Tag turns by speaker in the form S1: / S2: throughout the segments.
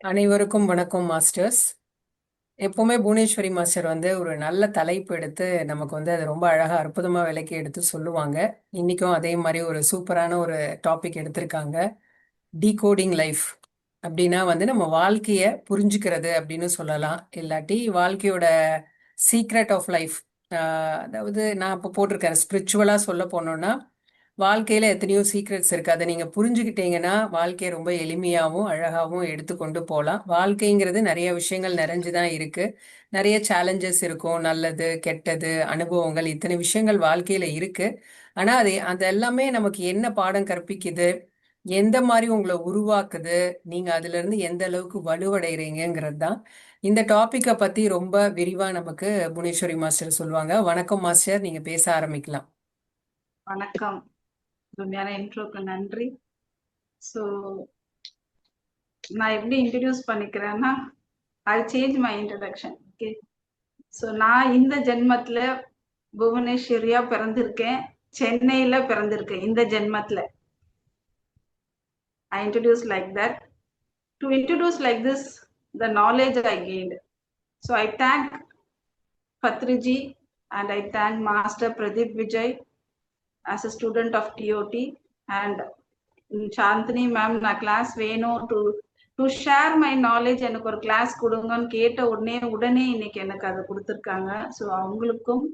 S1: அனைவருக்கும் வணக்கம் மாஸ்டர்ஸ். எப்பவுமே புவனேஸ்வரி மாஸ்டர் ஒரு நல்ல தலைப்பு எடுத்து நமக்கு அது ரொம்ப அழகா அற்புதமா விளக்கி எடுத்து சொல்லுவாங்க. இன்னைக்கும் அதே மாதிரி ஒரு சூப்பரான ஒரு டாபிக் எடுத்திருக்காங்க. டீகோடிங் லைஃப் அப்படின்னா நம்ம வாழ்க்கைய புரிஞ்சுக்கிறது அப்படின்னு சொல்லலாம். இல்லாட்டி வாழ்க்கையோட சீக்ரெட் ஆஃப் லைஃப். அதாவது நான் இப்போ போட்டிருக்கேன், ஸ்பிரிச்சுவலா சொல்ல போனோம்னா வாழ்க்கையில எத்தனையோ சீக்ரெட்ஸ் இருக்கு. அதை நீங்க புரிஞ்சுக்கிட்டீங்கன்னா வாழ்க்கையை ரொம்ப எளிமையாவும் அழகாவும் எடுத்துக்கொண்டு போகலாம். வாழ்க்கைங்கிறது நிறைய விஷயங்கள் நிறைஞ்சுதான் இருக்கு. நிறைய சேலஞ்சஸ் இருக்கும், நல்லது கெட்டது அனுபவங்கள், இத்தனை விஷயங்கள் வாழ்க்கையில இருக்கு. ஆனா அது எல்லாமே நமக்கு என்ன பாடம் கற்பிக்குது, எந்த மாதிரி உங்களை உருவாக்குது, நீங்க அதுல இருந்து எந்த அளவுக்கு வலுவடைறீங்கிறது தான். இந்த டாபிக்கை பத்தி ரொம்ப விரிவா நமக்கு புவனேஸ்வரி மாஸ்டர் சொல்லுவாங்க. வணக்கம் மாஸ்டர், நீங்க பேச ஆரம்பிக்கலாம்.
S2: வணக்கம். உண்மையான இன்ட்ரோக்கு நன்றி. ஸோ நான் எப்படி இன்ட்ரடியூஸ் பண்ணிக்கிறேன்னா, I change my introduction. Okay. So நான் இந்த ஜென்மத்தில் புவனேஸ்வரியா பிறந்திருக்கேன், சென்னையில் பிறந்திருக்கேன். இந்த ஜென்மத்தில் I introduce like that. To introduce like this the knowledge I gained. So I thank Patriji and I thank Master Pradeep Vijay as a student of TOT and Chandini ma'am, நான் கிளாஸ் வேணும் டு ஷேர் மை நாலேஜ், எனக்கு ஒரு class கொடுங்கன்னு கேட்ட உடனே இன்னைக்கு எனக்கு அதை கொடுத்துருக்காங்க. ஸோ அவங்களுக்கும்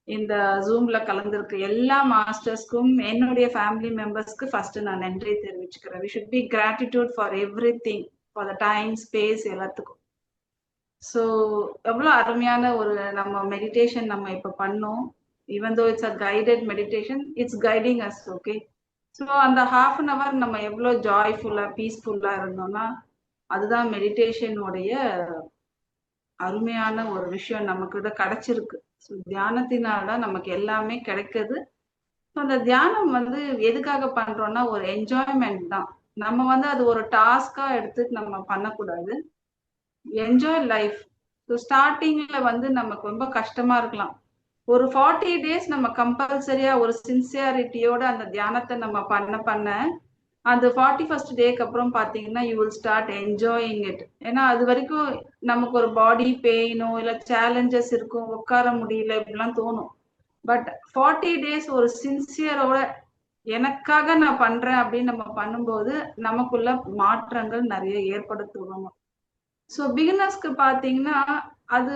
S2: இந்த ஜூம்ல கலந்துருக்கு எல்லா மாஸ்டர்ஸ்க்கும் என்னுடைய ஃபேமிலி மெம்பர்ஸ்க்கு ஃபர்ஸ்ட் நான் நன்றி தெரிவிச்சுக்கிறேன். We should be gratitude for everything, for the time space எல்லாத்துக்கும். ஸோ எவ்வளோ அருமையான ஒரு நம்ம மெடிடேஷன் நம்ம இப்போ பண்ணோம். Even though it's a guided meditation, it's guiding us. Okay. So அந்த ஹாஃப் அன் அவர் நம்ம எவ்வளோ ஜாய்ஃபுல்லாக பீஸ்ஃபுல்லாக இருந்தோம்னா அதுதான் மெடிடேஷனுடைய அருமையான ஒரு விஷயம் நமக்கு கிடைச்சிருக்கு. ஸோ தியானத்தினால்தான் நமக்கு எல்லாமே கிடைக்குது. ஸோ அந்த தியானம் எதுக்காக பண்றோம்னா ஒரு என்ஜாய்மெண்ட் தான். நம்ம அது ஒரு டாஸ்கா எடுத்து நம்ம பண்ணக்கூடாது. Enjoy life. ஸோ ஸ்டார்டிங்ல நமக்கு ரொம்ப கஷ்டமா இருக்கலாம். ஒரு 40 days நம்ம கம்பல்சரியா ஒரு சின்சியாரிட்டியோட அந்த தியானத்தை நம்ம பண்ண அந்த 41st டேக்கு அப்புறம் பாத்தீங்கன்னா you will start enjoying it. ஏன்னா அது வரைக்கும் நமக்கு ஒரு பாடி பெயினோ இல்ல சேலஞ்சஸ் இருக்கும், உட்கார முடியல இப்படிலாம் தோணும். பட் 40 days ஒரு சின்சியரோட எனக்காக நான் பண்றேன் அப்படின்னு நம்ம பண்ணும்போது நமக்குள்ள மாற்றங்கள் நிறைய ஏற்படுத்துவோம். ஸோ பிகினர்ஸ்க்கு பார்த்தீங்கன்னா அது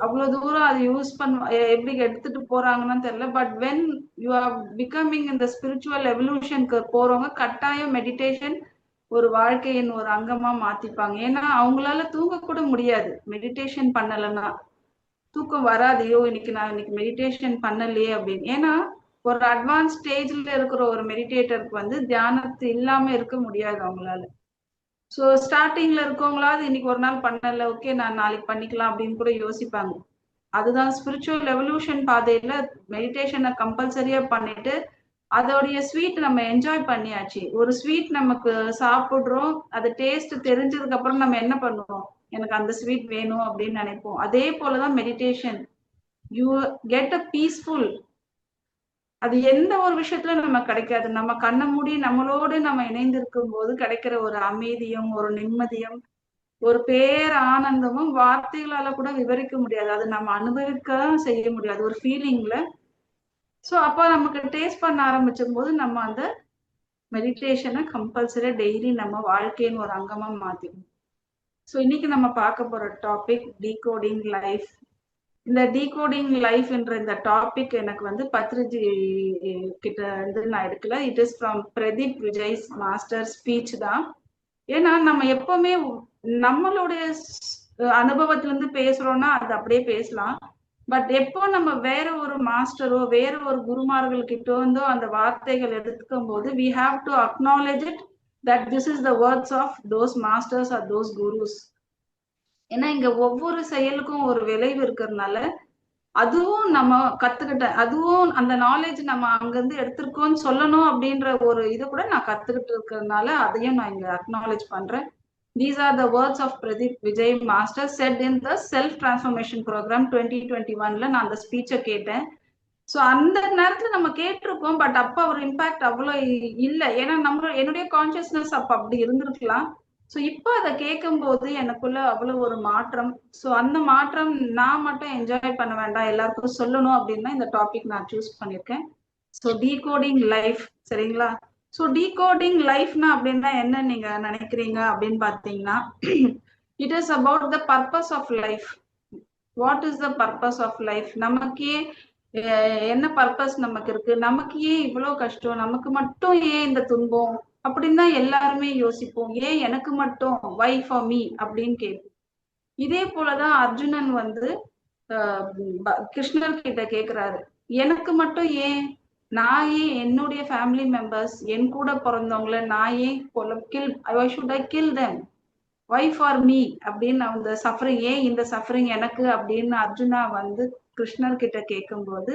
S2: அவ்வளோ தூரம் அது யூஸ் எப்படி எடுத்துட்டு போறாங்கன்னு தெரியல. But when you are becoming இந்த ஸ்பிரிச்சுவல் எவல்யூஷனுக்கு போறவங்க கட்டாயம் மெடிடேஷன் ஒரு வாழ்க்கையின் ஒரு அங்கமா மாத்திப்பாங்க. ஏன்னா அவங்களால தூங்க கூட முடியாது மெடிடேஷன் பண்ணலைன்னா. தூக்கம் வராது, ஐயோ இன்னைக்கு மெடிடேஷன் பண்ணலையே அப்படின்னு. ஏன்னா ஒரு அட்வான்ஸ் ஸ்டேஜ்ல இருக்கிற ஒரு மெடிடேட்டருக்கு தியானத்து இல்லாம இருக்க முடியாது அவங்களால. ஸோ ஸ்டார்டிங்ல இருக்கவங்களாவது இன்னைக்கு ஒரு நாள் பண்ணல, ஓகே நான் நாளைக்கு பண்ணிக்கலாம் அப்படின்னு கூட யோசிப்பாங்க. அதுதான் ஸ்பிரிச்சுவல் எவல்யூஷன் பாதையில மெடிடேஷனை கம்பல்சரியா பண்ணிட்டு அதோடைய ஸ்வீட் நம்ம என்ஜாய் பண்ணியாச்சு. ஒரு ஸ்வீட் நமக்கு சாப்பிடுறோம், அது டேஸ்ட் தெரிஞ்சதுக்கு அப்புறம் நம்ம என்ன பண்ணுவோம், எனக்கு அந்த ஸ்வீட் வேணும் அப்படின்னு நினைப்போம். அதே போலதான் meditation. You get a peaceful. அது எந்த ஒரு விஷயத்துல நம்ம கிடைக்காது. நம்ம கண்ணை மூடி நம்மளோடு நம்ம இணைந்திருக்கும் போது கிடைக்கிற ஒரு அமைதியும் ஒரு நிம்மதியும் ஒரு பேர் ஆனந்தமும் வார்த்தைகளால கூட விவரிக்க முடியாது. அது நம்ம அனுபவிக்க செய்ய முடியாது ஒரு ஃபீலிங்ல. ஸோ அப்போ நமக்கு டேஸ்ட் பண்ண ஆரம்பிச்சும் போது நம்ம அந்த மெடிடேஷனை கம்பல்சரியா டெய்லி நம்ம வாழ்க்கையின் ஒரு அங்கமா மாத்திக்கணும். ஸோ இன்னைக்கு நம்ம பார்க்க போற டாபிக் டீகோடிங் லைஃப். இந்த டீகோடிங் லைஃப் என்ற இந்த டாபிக் எனக்கு பத்ரிஜி கிட்ட நான் எடுக்கல. It is from Pradeep Vijay master speech தான். ஏன்னா நம்ம எப்பவுமே நம்மளுடைய அனுபவத்துல இருந்து பேசுறோம்னா அது அப்படியே பேசலாம். பட் எப்போ நம்ம வேற ஒரு மாஸ்டரோ வேற ஒரு குருமார்கள் கிட்ட இருந்தோ அந்த வார்த்தைகள் எடுத்துக்கும் போது we have to acknowledge it that this is the words of those masters or those gurus. ஏன்னா இங்க ஒவ்வொரு செயலுக்கும் ஒரு விளைவு இருக்கிறதுனால அதுவும் நம்ம கத்துக்கிட்டேன், அதுவும் அந்த நாலேஜ் நம்ம அங்கிருந்து எடுத்திருக்கோம்னு சொல்லணும் அப்படின்ற ஒரு இது கூட நான் கத்துக்கிட்டு இருக்கிறதுனால அதையும் நான் இங்க அக்னாலேஜ் பண்றேன். These are the words of Pradeep Vijay Master said in the Self Transformation Program 2021ல நான் அந்த ஸ்பீச்சை கேட்டேன். ஸோ அந்த நேரத்துல நம்ம கேட்டிருக்கோம், பட் அப்ப ஒரு இம்பாக்ட் அவ்வளோ இல்லை. ஏன்னா என்னுடைய கான்சியஸ்னஸ் அப்ப அப்படி இருந்திருக்கலாம். ஸோ இப்போ அதை கேட்கும்போது எனக்குள்ள அவ்வளவு ஒரு மாற்றம். ஸோ அந்த மாற்றம் நான் மட்டும் என்ஜாய் பண்ண வேண்டாம், எல்லாருக்கும் சொல்லணும் அப்படின்னு இந்த டாபிக் நான் சூஸ் பண்ணியிருக்கேன். ஸோ டீகோடிங் லைஃப், சரிங்களா? ஸோ டீகோடிங் லைஃப்னா அப்படின்னா என்ன நீங்க நினைக்கிறீங்க அப்படின்னு பார்த்தீங்கன்னா, it is about the purpose of life. What is the purpose of life? நமக்கே என்ன பர்பஸ் நமக்கு இருக்கு, நமக்கு ஏன் இவ்வளவு கஷ்டம், நமக்கு மட்டும் ஏன் இந்த துன்பம் அப்படின்னு தான் எல்லாருமே யோசிப்போம். ஏன் எனக்கு மட்டும், வை ஃபார் மீ அப்படின்னு கேட்போம். இதே போலதான் அர்ஜுனன் வந்து கிருஷ்ணர் கிட்ட கேக்குறாரு, எனக்கு மட்டும் ஏன், நான் ஏன் என்னுடைய ஃபேமிலி மெம்பர்ஸ் என் கூட பிறந்தவங்கள நான் ஏன் kill, I should I kill them, why for me அப்படின்னு அந்த சஃபரிங், ஏன் இந்த சஃபரிங் எனக்கு அப்படின்னு அர்ஜுனா வந்து கிருஷ்ணர் கிட்ட கேட்கும்போது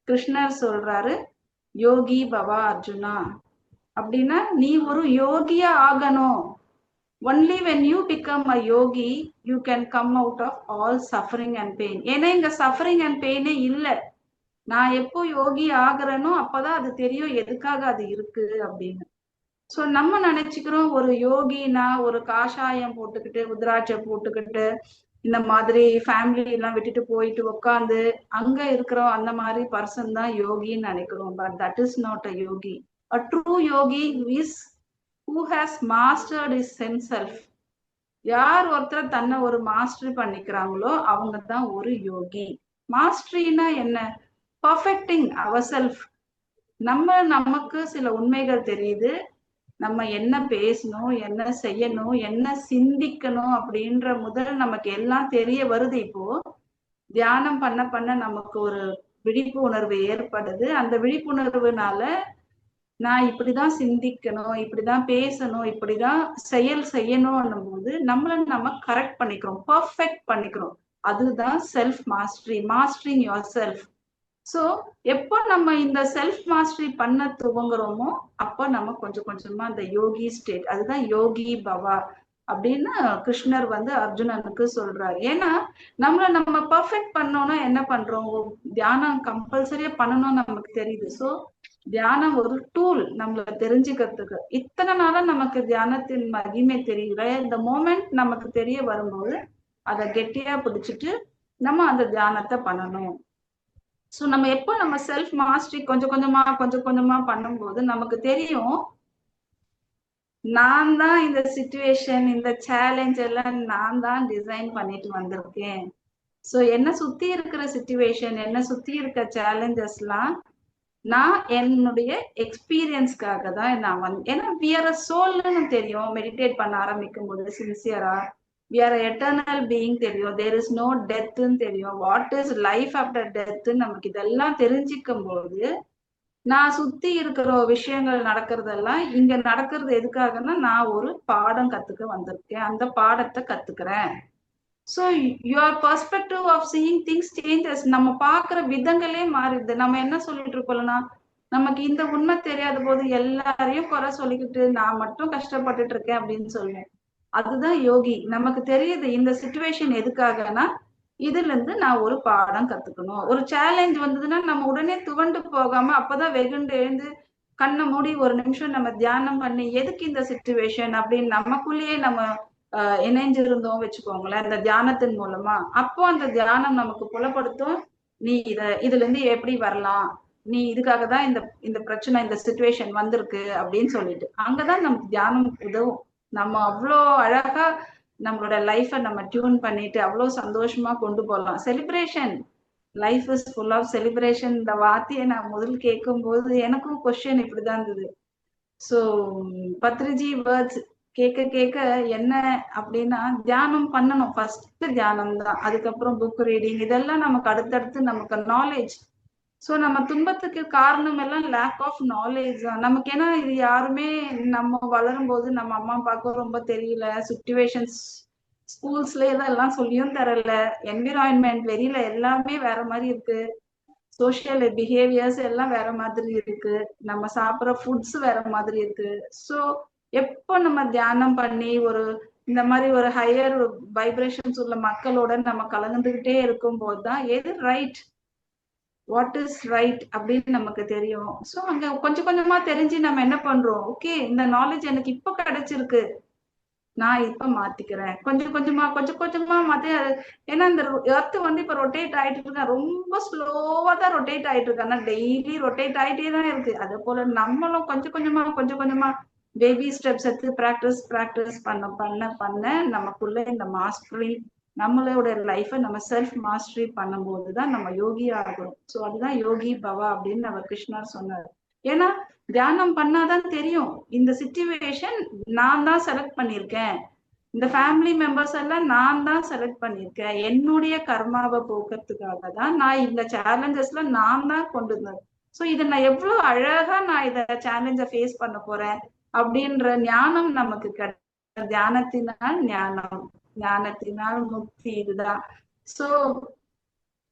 S2: கிருஷ்ணர் சொல்றாரு, யோகி பவா அர்ஜுனா, அப்படின்னா நீ ஒரு யோகியா ஆகணும். Only when you become a yogi you can come out of all suffering and pain. ஏன்னா இங்க சஃபரிங் அண்ட் பெயினே இல்லை. நான் எப்போ யோகி ஆகுறேனோ அப்பதான் அது தெரியும் எதுக்காக அது இருக்கு அப்படின்னு. சோ நம்ம நினைச்சுக்கிறோம் ஒரு யோகினா ஒரு காஷாயம் போட்டுக்கிட்டு உத்ராட்சை போட்டுக்கிட்டு இந்த மாதிரி ஃபேமிலி எல்லாம் விட்டுட்டு போயிட்டு உட்காந்து அங்க இருக்கிறோம், அந்த மாதிரி பர்சன் தான் யோகின்னு நினைக்கிறோம். But that is not a Yogi. A true Yogi is who has mastered is self. யார் ஒருத்தர் தன்னை ஒரு மாஸ்டர் பண்ணிக்கிறாங்களோ அவங்க தான் ஒரு யோகி. மாஸ்டரினா என்ன? Perfecting our self. நமக்கு சில உண்மைகள் தெரியுது, நம்ம என்ன பேசணும், என்ன செய்யணும், என்ன சிந்திக்கணும் அப்படின்ற முதல் நமக்கு எல்லாம் தெரிய வருது. இப்போ தியானம் பண்ண பண்ண நமக்கு ஒரு விழிப்புணர்வு ஏற்படுது. அந்த விழிப்புணர்வுனால நான் இப்படிதான் சிந்திக்கணும், இப்படிதான் பேசணும், இப்படிதான் செயல் செய்யணும் போது நம்மள நம்ம கரெக்ட் பண்ணிக்கிறோம், பர்ஃபெக்ட் பண்ணிக்கிறோம். அதுதான் self mastery, mastering your self. So எப்போ நம்ம இந்த செல்ஃப் மாஸ்டரி பண்ண துவங்குறோமோ அப்ப நம்ம கொஞ்சம் கொஞ்சமா அந்த யோகி ஸ்டேட், அதுதான் யோகி பவா அப்படின்னு கிருஷ்ணர் வந்து அர்ஜுனனுக்கு சொல்றாரு. ஏன்னா நம்ம பர்ஃபெக்ட் பண்ணோம்னா என்ன பண்றோம், தியானம் கம்பல்சரியா பண்ணணும்னு நமக்கு தெரியுது. சோ தியானம் ஒரு டூல் நம்மள தெரிஞ்சுக்கிறதுக்கு. இத்தனை நாளா நமக்கு தியானத்தின் மகிமை தெரியல, இந்த மோமெண்ட் நமக்கு தெரிய வரும்போது அதை கெட்டியா பிடிச்சிட்டு நம்ம அந்த தியானத்தை பண்ணணும். ஸோ நம்ம எப்போ நம்ம செல்ஃப் மாஸ்டரி கொஞ்சம் கொஞ்சமா பண்ணும்போது நமக்கு தெரியும், நான் தான் இந்த சிச்சுவேஷன், இந்த சேலஞ்ச் எல்லாம் நான் தான் டிசைன் பண்ணிட்டு வந்திருக்கேன். ஸோ என்ன சுத்தி இருக்கிற சிச்சுவேஷன், என்ன சுத்தி இருக்க சேலஞ்சஸ் எல்லாம் நான் என்னுடைய எக்ஸ்பீரியன்ஸ்க்காக தான் நான் ஏன்னா we are a soulன்னு தெரியும். மெடிடேட் பண்ண ஆரம்பிக்கும் போது சின்சியரா we are எட்டர்னல் பீயிங் தெரியும், தேர் இஸ் நோ டெத்ன்னு தெரியும், what is life after death நமக்கு இதெல்லாம் தெரிஞ்சுக்கும் போது நான் சுத்தி இருக்கிற விஷயங்கள் நடக்கிறதெல்லாம் இங்க நடக்கிறது எதுக்காகன்னா நான் ஒரு பாடம் கத்துக்க வந்திருக்கேன், அந்த பாடத்தை கத்துக்கிறேன். So your perspective of seeing things changes. நம்ம பார்க்குற விதங்களே மாறிடுது. நம்ம என்ன சொல்லிட்டு இருக்கோம்னா, நமக்கு இந்த உண்மை தெரியாத போது எல்லாரையும் குறை சொல்லிக்கிட்டு நான் மட்டும் கஷ்டப்பட்டுட்டு இருக்கேன் அப்படின்னு சொல்லுவேன். அதுதான் யோகி. நமக்கு தெரியுது இந்த சிச்சுவேஷன் எதுக்காகனா இதுல இருந்து நான் ஒரு பாடம் கத்துக்கணும். ஒரு சேலஞ்ச் வந்ததுன்னா நம்ம உடனே துவண்டு போகாம அப்பதான் வெகுண்டு எழுந்து கண்ணை மூடி ஒரு நிமிஷம் நம்ம தியானம் பண்ணி எதுக்கு இந்த சிச்சுவேஷன் அப்படின்னு நமக்குள்ளேயே நம்ம இணைஞ்சிருந்தோம் வச்சுக்கோங்களேன் இந்த தியானத்தின் மூலமா. அப்போ அந்த தியானம் நமக்கு புலப்படுத்தும், நீ இதுல இருந்து எப்படி வரலாம், நீ இதுக்காக தான் இந்த பிரச்சனை இந்த சிச்சுவேஷன் வந்திருக்கு அப்படின்னு சொல்லிட்டு அங்கதான் நமக்கு தியானம் உதவும். நம்ம அவ்வளோ அழகா நம்மளோட லைஃபை நம்ம டியூன் பண்ணிட்டு அவ்வளோ சந்தோஷமா கொண்டு போகலாம். Celebration, life is full of celebration. இந்த வார்த்தையை நான் முதல் கேட்கும் போது எனக்கும் கொஸ்டின் இப்படிதான் இருந்தது. ஸோ பத்ரிஜி வேர்ட்ஸ் கேட்க கேட்க என்ன அப்படின்னா, தியானம் பண்ணணும், ஃபர்ஸ்ட் தியானம் தான், அதுக்கப்புறம் புக் ரீடிங், இதெல்லாம் நமக்கு அடுத்தடுத்து நமக்கு நாலேஜ். ஸோ நம்ம துன்பத்துக்கு காரணம் எல்லாம் லேக் ஆஃப் நாலேஜ் தான் நமக்கு. ஏன்னா இது யாருமே நம்ம வளரும் போது நம்ம அம்மா அப்பாவுக்கும் ரொம்ப தெரியல, சுச்சுவேஷன்ஸ் ஸ்கூல்ஸ்ல இதெல்லாம் சொல்லியும் தரல, என்விரான்மெண்ட் வெளியில எல்லாமே வேற மாதிரி இருக்கு, சோசியல் பிஹேவியர்ஸ் எல்லாம் வேற மாதிரி இருக்கு, நம்ம சாப்பிட்ற ஃபுட்ஸ் வேற மாதிரி இருக்கு. ஸோ எப்போ நம்ம தியானம் பண்ணி ஒரு இந்த மாதிரி ஒரு ஹையர் வைப்ரேஷன்ஸ் உள்ள மக்களோட நம்ம கலந்துகிட்டே இருக்கும் போதுதான் எது ரைட், வாட் இஸ் ரைட் அப்படின்னு நமக்கு தெரியும். ஸோ அங்க கொஞ்சம் கொஞ்சமா தெரிஞ்சு நம்ம என்ன பண்றோம், ஓகே இந்த நாலேஜ் எனக்கு இப்போ கிடைச்சிருக்கு, நான் இப்ப மாத்திக்கிறேன். கொஞ்சம் கொஞ்சமா கொஞ்சம் கொஞ்சமா மாத்தி ஏன்னா இந்த எர்த் வந்து இப்ப ரொட்டேட் ஆயிட்டு இருக்கா, ரொம்ப ஸ்லோவா தான் ரொட்டேட் ஆயிட்டு இருக்கு. ஆனா டெய்லி ரொட்டேட் ஆயிட்டே தான் இருக்கு. அதே போல நம்மளும் கொஞ்சம் கொஞ்சமா கொஞ்சம் கொஞ்சமா பேபி ஸ்டெப்ஸ் எடுத்து பிராக்டிஸ் பிராக்டிஸ் பண்ண பண்ண பண்ண நமக்குள்ள இந்த மாஸ்டரி, நம்மளோட லைஃபை நம்ம செல்ஃப் மாஸ்டரி பண்ணும்போதுதான் நம்ம யோகி ஆகிறோம். சோ அதுதான் யோகி பவா அப்படின்னு நம்ம கிருஷ்ணர் சொன்னார். ஏன்னா தியானம் பண்ணாதான் தெரியும் இந்த சிச்சுவேஷன் நான் தான் செலக்ட் பண்ணிருக்கேன், இந்த ஃபேமிலி மெம்பர்ஸ் எல்லாம் நான் தான் செலக்ட் பண்ணிருக்கேன், என்னுடைய கர்மாவை போக்குறதுக்காக தான் நான் இந்த சேலஞ்சஸ்ல நான் தான் கொண்டு வந்தேன். சோ இதை நான் எவ்வளவு அழகா நான் இத சேலஞ்ச ஃபேஸ் பண்ண போறேன் அப்படின்ற ஞானம் நமக்கு கிடைக்கும். தியானத்தினால் ஞானம், ஞானத்தினால் முக்தி, இதுதான். சோ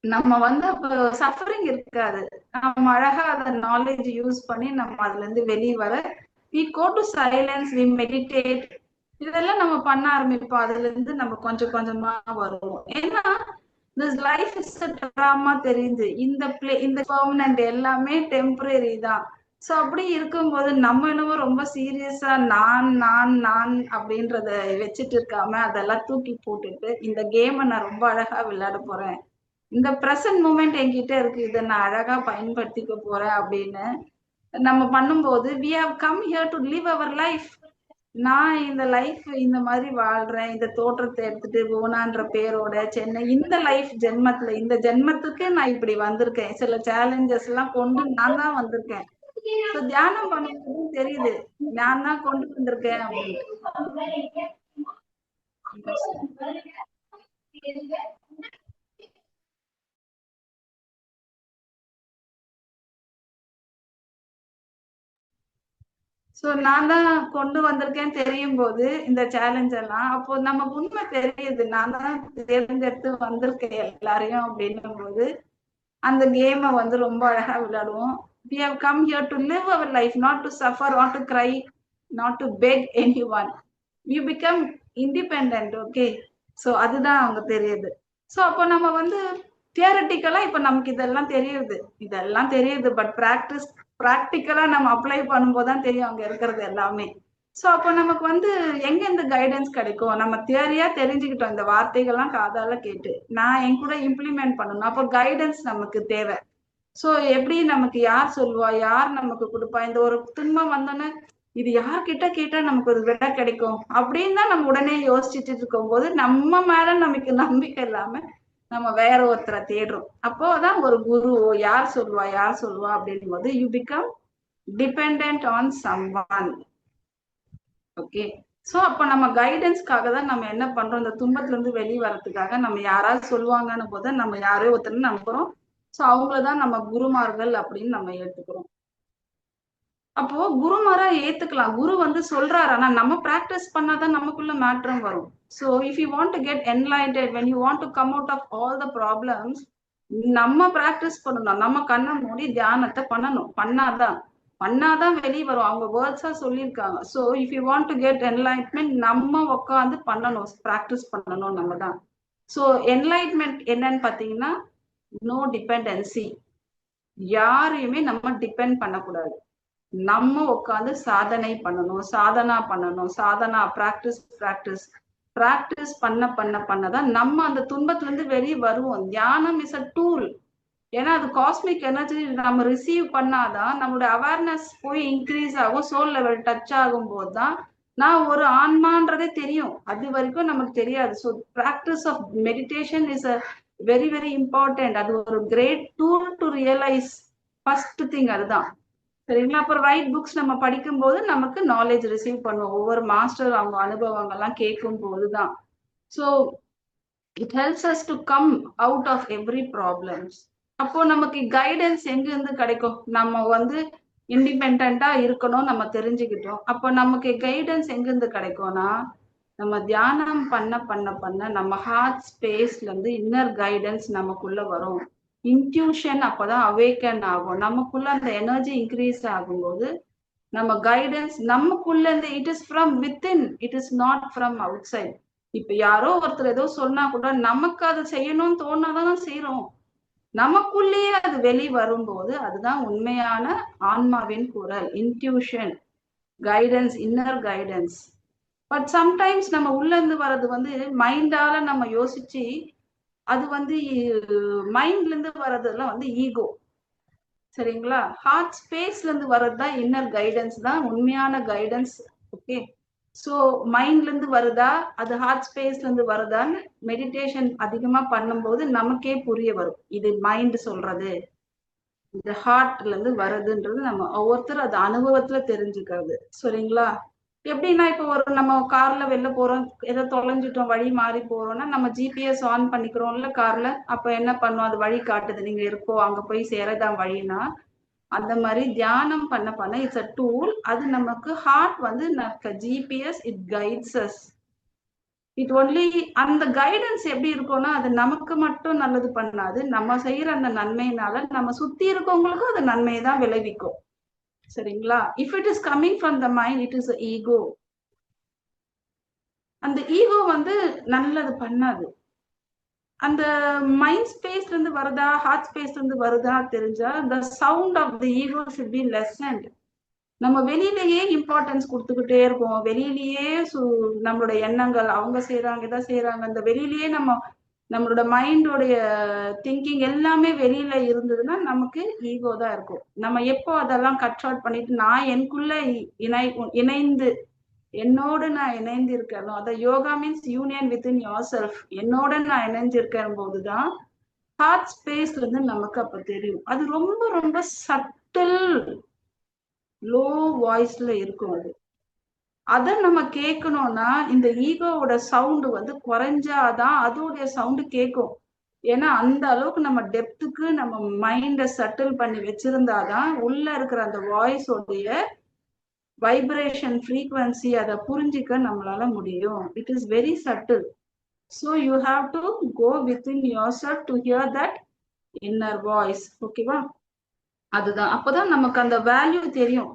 S2: நம்ம வந்து அப்ப சஃபரிங் இருக்காது. நம்ம அழகா அந்த நாலேஜ் யூஸ் பண்ணி நம்ம அதுல இருந்து வெளியே வர we go to silence, we meditate, இதெல்லாம் நம்ம பண்ண ஆரம்பிப்போம். அதுல இருந்து நம்ம கொஞ்சம் கொஞ்சமா வருவோம். ஏன்னா this life is a drama தெரியுது. இந்த பெர்மனன்ட் எல்லாமே டெம்பரரி தான். சோ அப்படி இருக்கும்போது நம்ம என்னவோ ரொம்ப சீரியஸா நான் அப்படின்றத வச்சுட்டு இருக்காம அதெல்லாம் தூக்கி போட்டுட்டு இந்த கேமை நான் ரொம்ப அழகா விளையாட போறேன், இந்த பிரசன்ட் மூமெண்ட் என்கிட்ட இருக்கு, இதை நான் அழகா பயன்படுத்திக்க போறேன் அப்படின்னு நம்ம பண்ணும்போது we have come here to live our life. நான் இந்த லைஃப் இந்த மாதிரி வாழ்றேன், இந்த தோற்றத்தை எடுத்துட்டு போனான்ற பேரோட சென்னை இந்த லைஃப் ஜென்மத்துல இந்த ஜென்மத்துக்கு நான் இப்படி வந்திருக்கேன், சில சேலஞ்சஸ் எல்லாம் கொண்டு நான் தான் வந்திருக்கேன். தியானம் பண்ணும்போது தெரியுது நான் தான் கொண்டு வந்திருக்கேன் அப்படின்ட்டு. சோ நான் தான் கொண்டு வந்திருக்கேன் தெரியும் போது இந்த சேலஞ்ச் எல்லாம், அப்போ நமக்கு உண்மை தெரியுது நான் தான் தேர்ந்தெடுத்து வந்திருக்கேன் எல்லாரையும் அப்படின்னும் போது அந்த கேமை வந்து ரொம்ப அழகா விளையாடுவோம். we have come here to live our life, not to suffer, not to cry, not to beg anyone. you become independent. okay, so அதுதான் அவங்க தெரியுது. சோ அப்போ நம்ம வந்து தியரட்டிக்கலா இப்ப நமக்கு இதெல்லாம் தெரியுது பட் பிராக்டிக்கலா நம்ம அப்ளை பண்ணும்போதுதான் தெரியும் அங்க இருக்கிறது எல்லாமே. சோ அப்போ நமக்கு வந்து எங்க இந்த கைடன்ஸ் கிடைக்கும்? நம்ம தியரியா தெரிஞ்சுக்கிட்டோம், இந்த வார்த்தைகள்லாம் காதால கேட்டு நான் என் கூட இம்ப்ளிமெண்ட் பண்ணணும், அப்போ கைடன்ஸ் நமக்கு தேவை. சோ எப்படி நமக்கு யார் சொல்லுவா, யார் நமக்கு கொடுப்பா, இந்த ஒரு துன்பம் வந்தோன்னே இது யார்கிட்ட கேட்டா நமக்கு ஒரு விடை கிடைக்கும் அப்படின்னு தான் நம்ம உடனே யோசிச்சுட்டு இருக்கும் போது நம்ம மேல நமக்கு நம்பிக்கை இல்லாம நம்ம வேற ஒருத்தரை தேடுறோம். அப்போதான் ஒரு குரு யார் சொல்லுவா அப்படின் போது you become depend on someone. Okay, so அப்ப நம்ம கைடன்ஸ்க்காக தான் நம்ம என்ன பண்றோம், இந்த துன்பத்துல இருந்து வெளியே வர்றதுக்காக நம்ம யாராவது சொல்லுவாங்கன்னு போது நம்ம யாரையோ ஒருத்தர் நம்புறோம். சோ அவங்களதான் நம்ம குருமார்கள் அப்படின்னு நம்ம ஏத்துக்கிறோம். அப்போ குருமாரா ஏத்துக்கலாம், குரு வந்து சொல்றாரு, ஆனா நம்ம பிராக்டிஸ் பண்ணாதான் நமக்குள்ள மாற்றம் வரும். So if you want to get enlightened, when you want to come out of all the problems, நம்ம பிராக்டிஸ் பண்ணணும், நம்ம கண்ணை மூடி தியானத்தை பண்ணாதான் வெளியே வரும். அவங்க வேர்ட்ஸா சொல்லியிருக்காங்க. So if you want to get enlightenment நம்ம உட்காந்து பண்ணணும், பிராக்டிஸ் பண்ணணும் நம்ம தான். சோ என்லைட்மெண்ட் என்னன்னு பாத்தீங்கன்னா நோ டிபெண்டன்சி, யாரையுமே நம்ம டிபெண்ட் பண்ணக்கூடாது. நம்ம உட்காந்து சாதனை பண்ணணும், சாதனா பிராக்டிஸ் பண்ணதான் நம்ம அந்த துன்பத்துல இருந்து வெளியே வருவோம். தியானம் இஸ் அ டூல். ஏன்னா அது காஸ்மிக் எனர்ஜி நம்ம ரிசீவ் பண்ணாதான் நம்மளோட அவேர்னஸ் போய் இன்க்ரீஸ் ஆகும், சோல் லெவல் டச் ஆகும் போதுதான் நான் ஒரு ஆன்மான்றதே தெரியும். அது வரைக்கும் நமக்கு தெரியாது. So practice of meditation is a very very important. அது ஒரு great tool to realise. First thing அதுதான், சரிங்களா? அப்புறம் ரைட் புக்ஸ் நம்ம படிக்கும் போது நமக்கு நாலேஜ் ரிசீவ் பண்ணுவோம், ஒவ்வொரு மாஸ்டர் அவங்க அனுபவங்கள்லாம் கேட்கும் போதுதான். So it helps us to come out of every problems. அப்போ நமக்கு கைடன்ஸ் எங்க இருந்து கிடைக்கும்? நம்ம வந்து இண்டிபெண்டா இருக்கணும் நம்ம தெரிஞ்சுக்கிட்டோம். அப்போ நமக்கு கைடன்ஸ் எங்க இருந்து கிடைக்கும்னா நம்ம தியானம் பண்ண நம்ம ஹார்ட் ஸ்பேஸ்ல இருந்து இன்னர் கைடன்ஸ் நமக்குள்ள வரும். இன்ட்யூஷன் அப்பதான் அவேக்கன் ஆகும், நமக்குள்ள அந்த எனர்ஜி இன்க்ரீஸ் ஆகும்போது நம்ம கைடன்ஸ் நமக்குள்ள இருந்து it is from within, it is not from outside. இப்ப யாரோ ஒருத்தர் ஏதோ சொன்னா கூட நமக்கு அதை செய்யணும்னு தோணாதான் செய்யறோம், நமக்குள்ளேயே அது வெளியே வரும்போது அதுதான் உண்மையான ஆன்மாவின் குரல், intuition, guidance, inner guidance. But sometimes நம்ம உள்ள இருந்து வர்றது வந்து மைண்டால நம்ம யோசிச்சு அது வந்து மைண்ட்ல இருந்து வர்றதெல்லாம் வந்து ஈகோ. சரிங்களா? ஹார்ட் ஸ்பேஸ்ல இருந்து வர்றதுதான் இன்னர் கைடன்ஸ் தான் உண்மையான கைடன்ஸ். ஓகே, ஸோ மைண்ட்ல இருந்து வருதா அது ஹார்ட் ஸ்பேஸ்ல இருந்து வருதான்னு மெடிடேஷன் அதிகமா பண்ணும்போது நமக்கே புரிய வரும். இது மைண்ட் சொல்றது, இந்த ஹார்ட்ல இருந்து வருதுன்றது நம்ம ஒவ்வொருத்தர் அது அனுபவத்துல தெரிஞ்சுக்கிறது. சரிங்களா? எப்படின்னா இப்போ ஒரு நம்ம கார்ல வெளில போறோம், ஏதோ தொலைஞ்சிட்டோம், வழி மாறி போறோம்னா நம்ம ஜிபிஎஸ் ஆன் பண்ணிக்கிறோம்ல கார்ல, அப்ப என்ன பண்ணும், அது வழி காட்டுது, நீங்க இருக்கோ அங்க போய் சேரதான் வழினா. அந்த மாதிரி தியானம் பண்ண பண்ண இட்ஸ் அ டூல். அது நமக்கு ஹார்ட் வந்து GPS, it guides us. It only அந்த கைடன்ஸ் எப்படி இருக்கும்னா அது நமக்கு மட்டும் நல்லது பண்ணாது, நம்ம செய்யற அந்த நன்மையினால நம்ம சுத்தி இருக்கவங்களுக்கும் அது நன்மையை தான் விளைவிக்கும். சரிங்களா? If it is coming from the mind, it is ego. அந்த ஈகோ வந்து நல்லது பண்ணாது. அந்த மைண்ட் ஸ்பேஸ்ல இருந்து வருதா ஹார்ட் ஸ்பேஸ்ல இருந்து வருதா தெரிஞ்சா the sound of the ego should be lessened. நம்ம வெளியிலேயே இம்பார்ட்டன்ஸ் கொடுத்துக்கிட்டே இருக்கோம், வெளியிலேயே நம்மளோட எண்ணங்கள் அவங்க செய்யறாங்க இதை செய்யறாங்க, அந்த வெளியிலேயே நம்மளோட மைண்டோடைய திங்கிங் எல்லாமே வெளியில இருந்ததுன்னா நமக்கு ஈகோ தான் இருக்கும். நம்ம எப்போ அதெல்லாம் கட் அவுட் பண்ணிட்டு நான் எனக்குள்ள இணைந்து என்னோட நான் இணைந்து இருக்கணும், அத yoga means union within your self, என்னோட நான் இணைஞ்சிருக்கிற போதுதான் ஹார்ட் ஸ்பேஸ்ல இருந்து நமக்கு அப்ப தெரியும். அது ரொம்ப ரொம்ப சட்டில் லோ வாய்ஸ்ல இருக்கும். அதை நம்ம கேட்கணும்னா இந்த ஈகோவோட சவுண்டு வந்து குறைஞ்சாதான் அதோடைய சவுண்டு கேட்கும். ஏன்னா அந்த அளவுக்கு நம்ம டெப்த்துக்கு நம்ம மைண்டை செட்டில் பண்ணி வச்சிருந்தாதான் உள்ள இருக்கிற அந்த வாய்ஸோடைய வைப்ரேஷன் ஃப்ரீக்வன்சி அதை புரிஞ்சிக்க நம்மளால முடியும். It is very subtle. So you have to go within yourself to hear that inner voice. ஓகேவா? அதுதான் அப்பதான் நமக்கு அந்த வேல்யூ தெரியும்.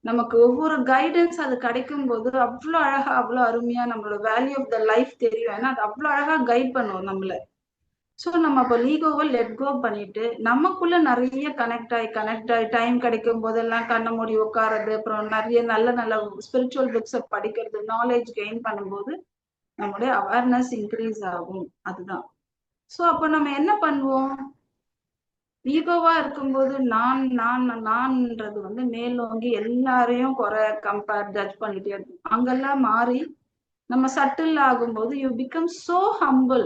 S2: நமக்கு ஒவ்வொரு கைடன்ஸ் அது கிடைக்கும் போது அவ்வளோ அழகா அவ்வளோ அருமையா நம்மளோட வேல்யூ ஆஃப் த லைஃப் தெரியும். ஏன்னா அது அவ்வளோ அழகா கைட் பண்ணுவோம் நம்மள. ஸோ நம்ம இப்போ லீகோவை லெட் கோ பண்ணிட்டு நமக்குள்ள நிறைய கனெக்ட் ஆகி டைம் கிடைக்கும் போதெல்லாம் கண்ண மூடி உட்காறது, அப்புறம் நிறைய நல்ல நல்ல ஸ்பிரிச்சுவல் புக்ஸை படிக்கிறது, நாலேஜ் கெயின் பண்ணும்போது நம்மளுடைய அவேர்னஸ் இன்க்ரீஸ் ஆகும். அதுதான். ஸோ அப்போ நம்ம என்ன பண்ணுவோம், ஈகோவா இருக்கும்போது நான்ன்றது வந்து மேலோங்கி எல்லாரையும் குறை கம்பேர் ஜட்ஜ் பண்ணிட்டே இருக்கும். அங்கெல்லாம் மாறி நம்ம சட்டில் ஆகும்போது யூ பிகம் சோ ஹம்பிள்.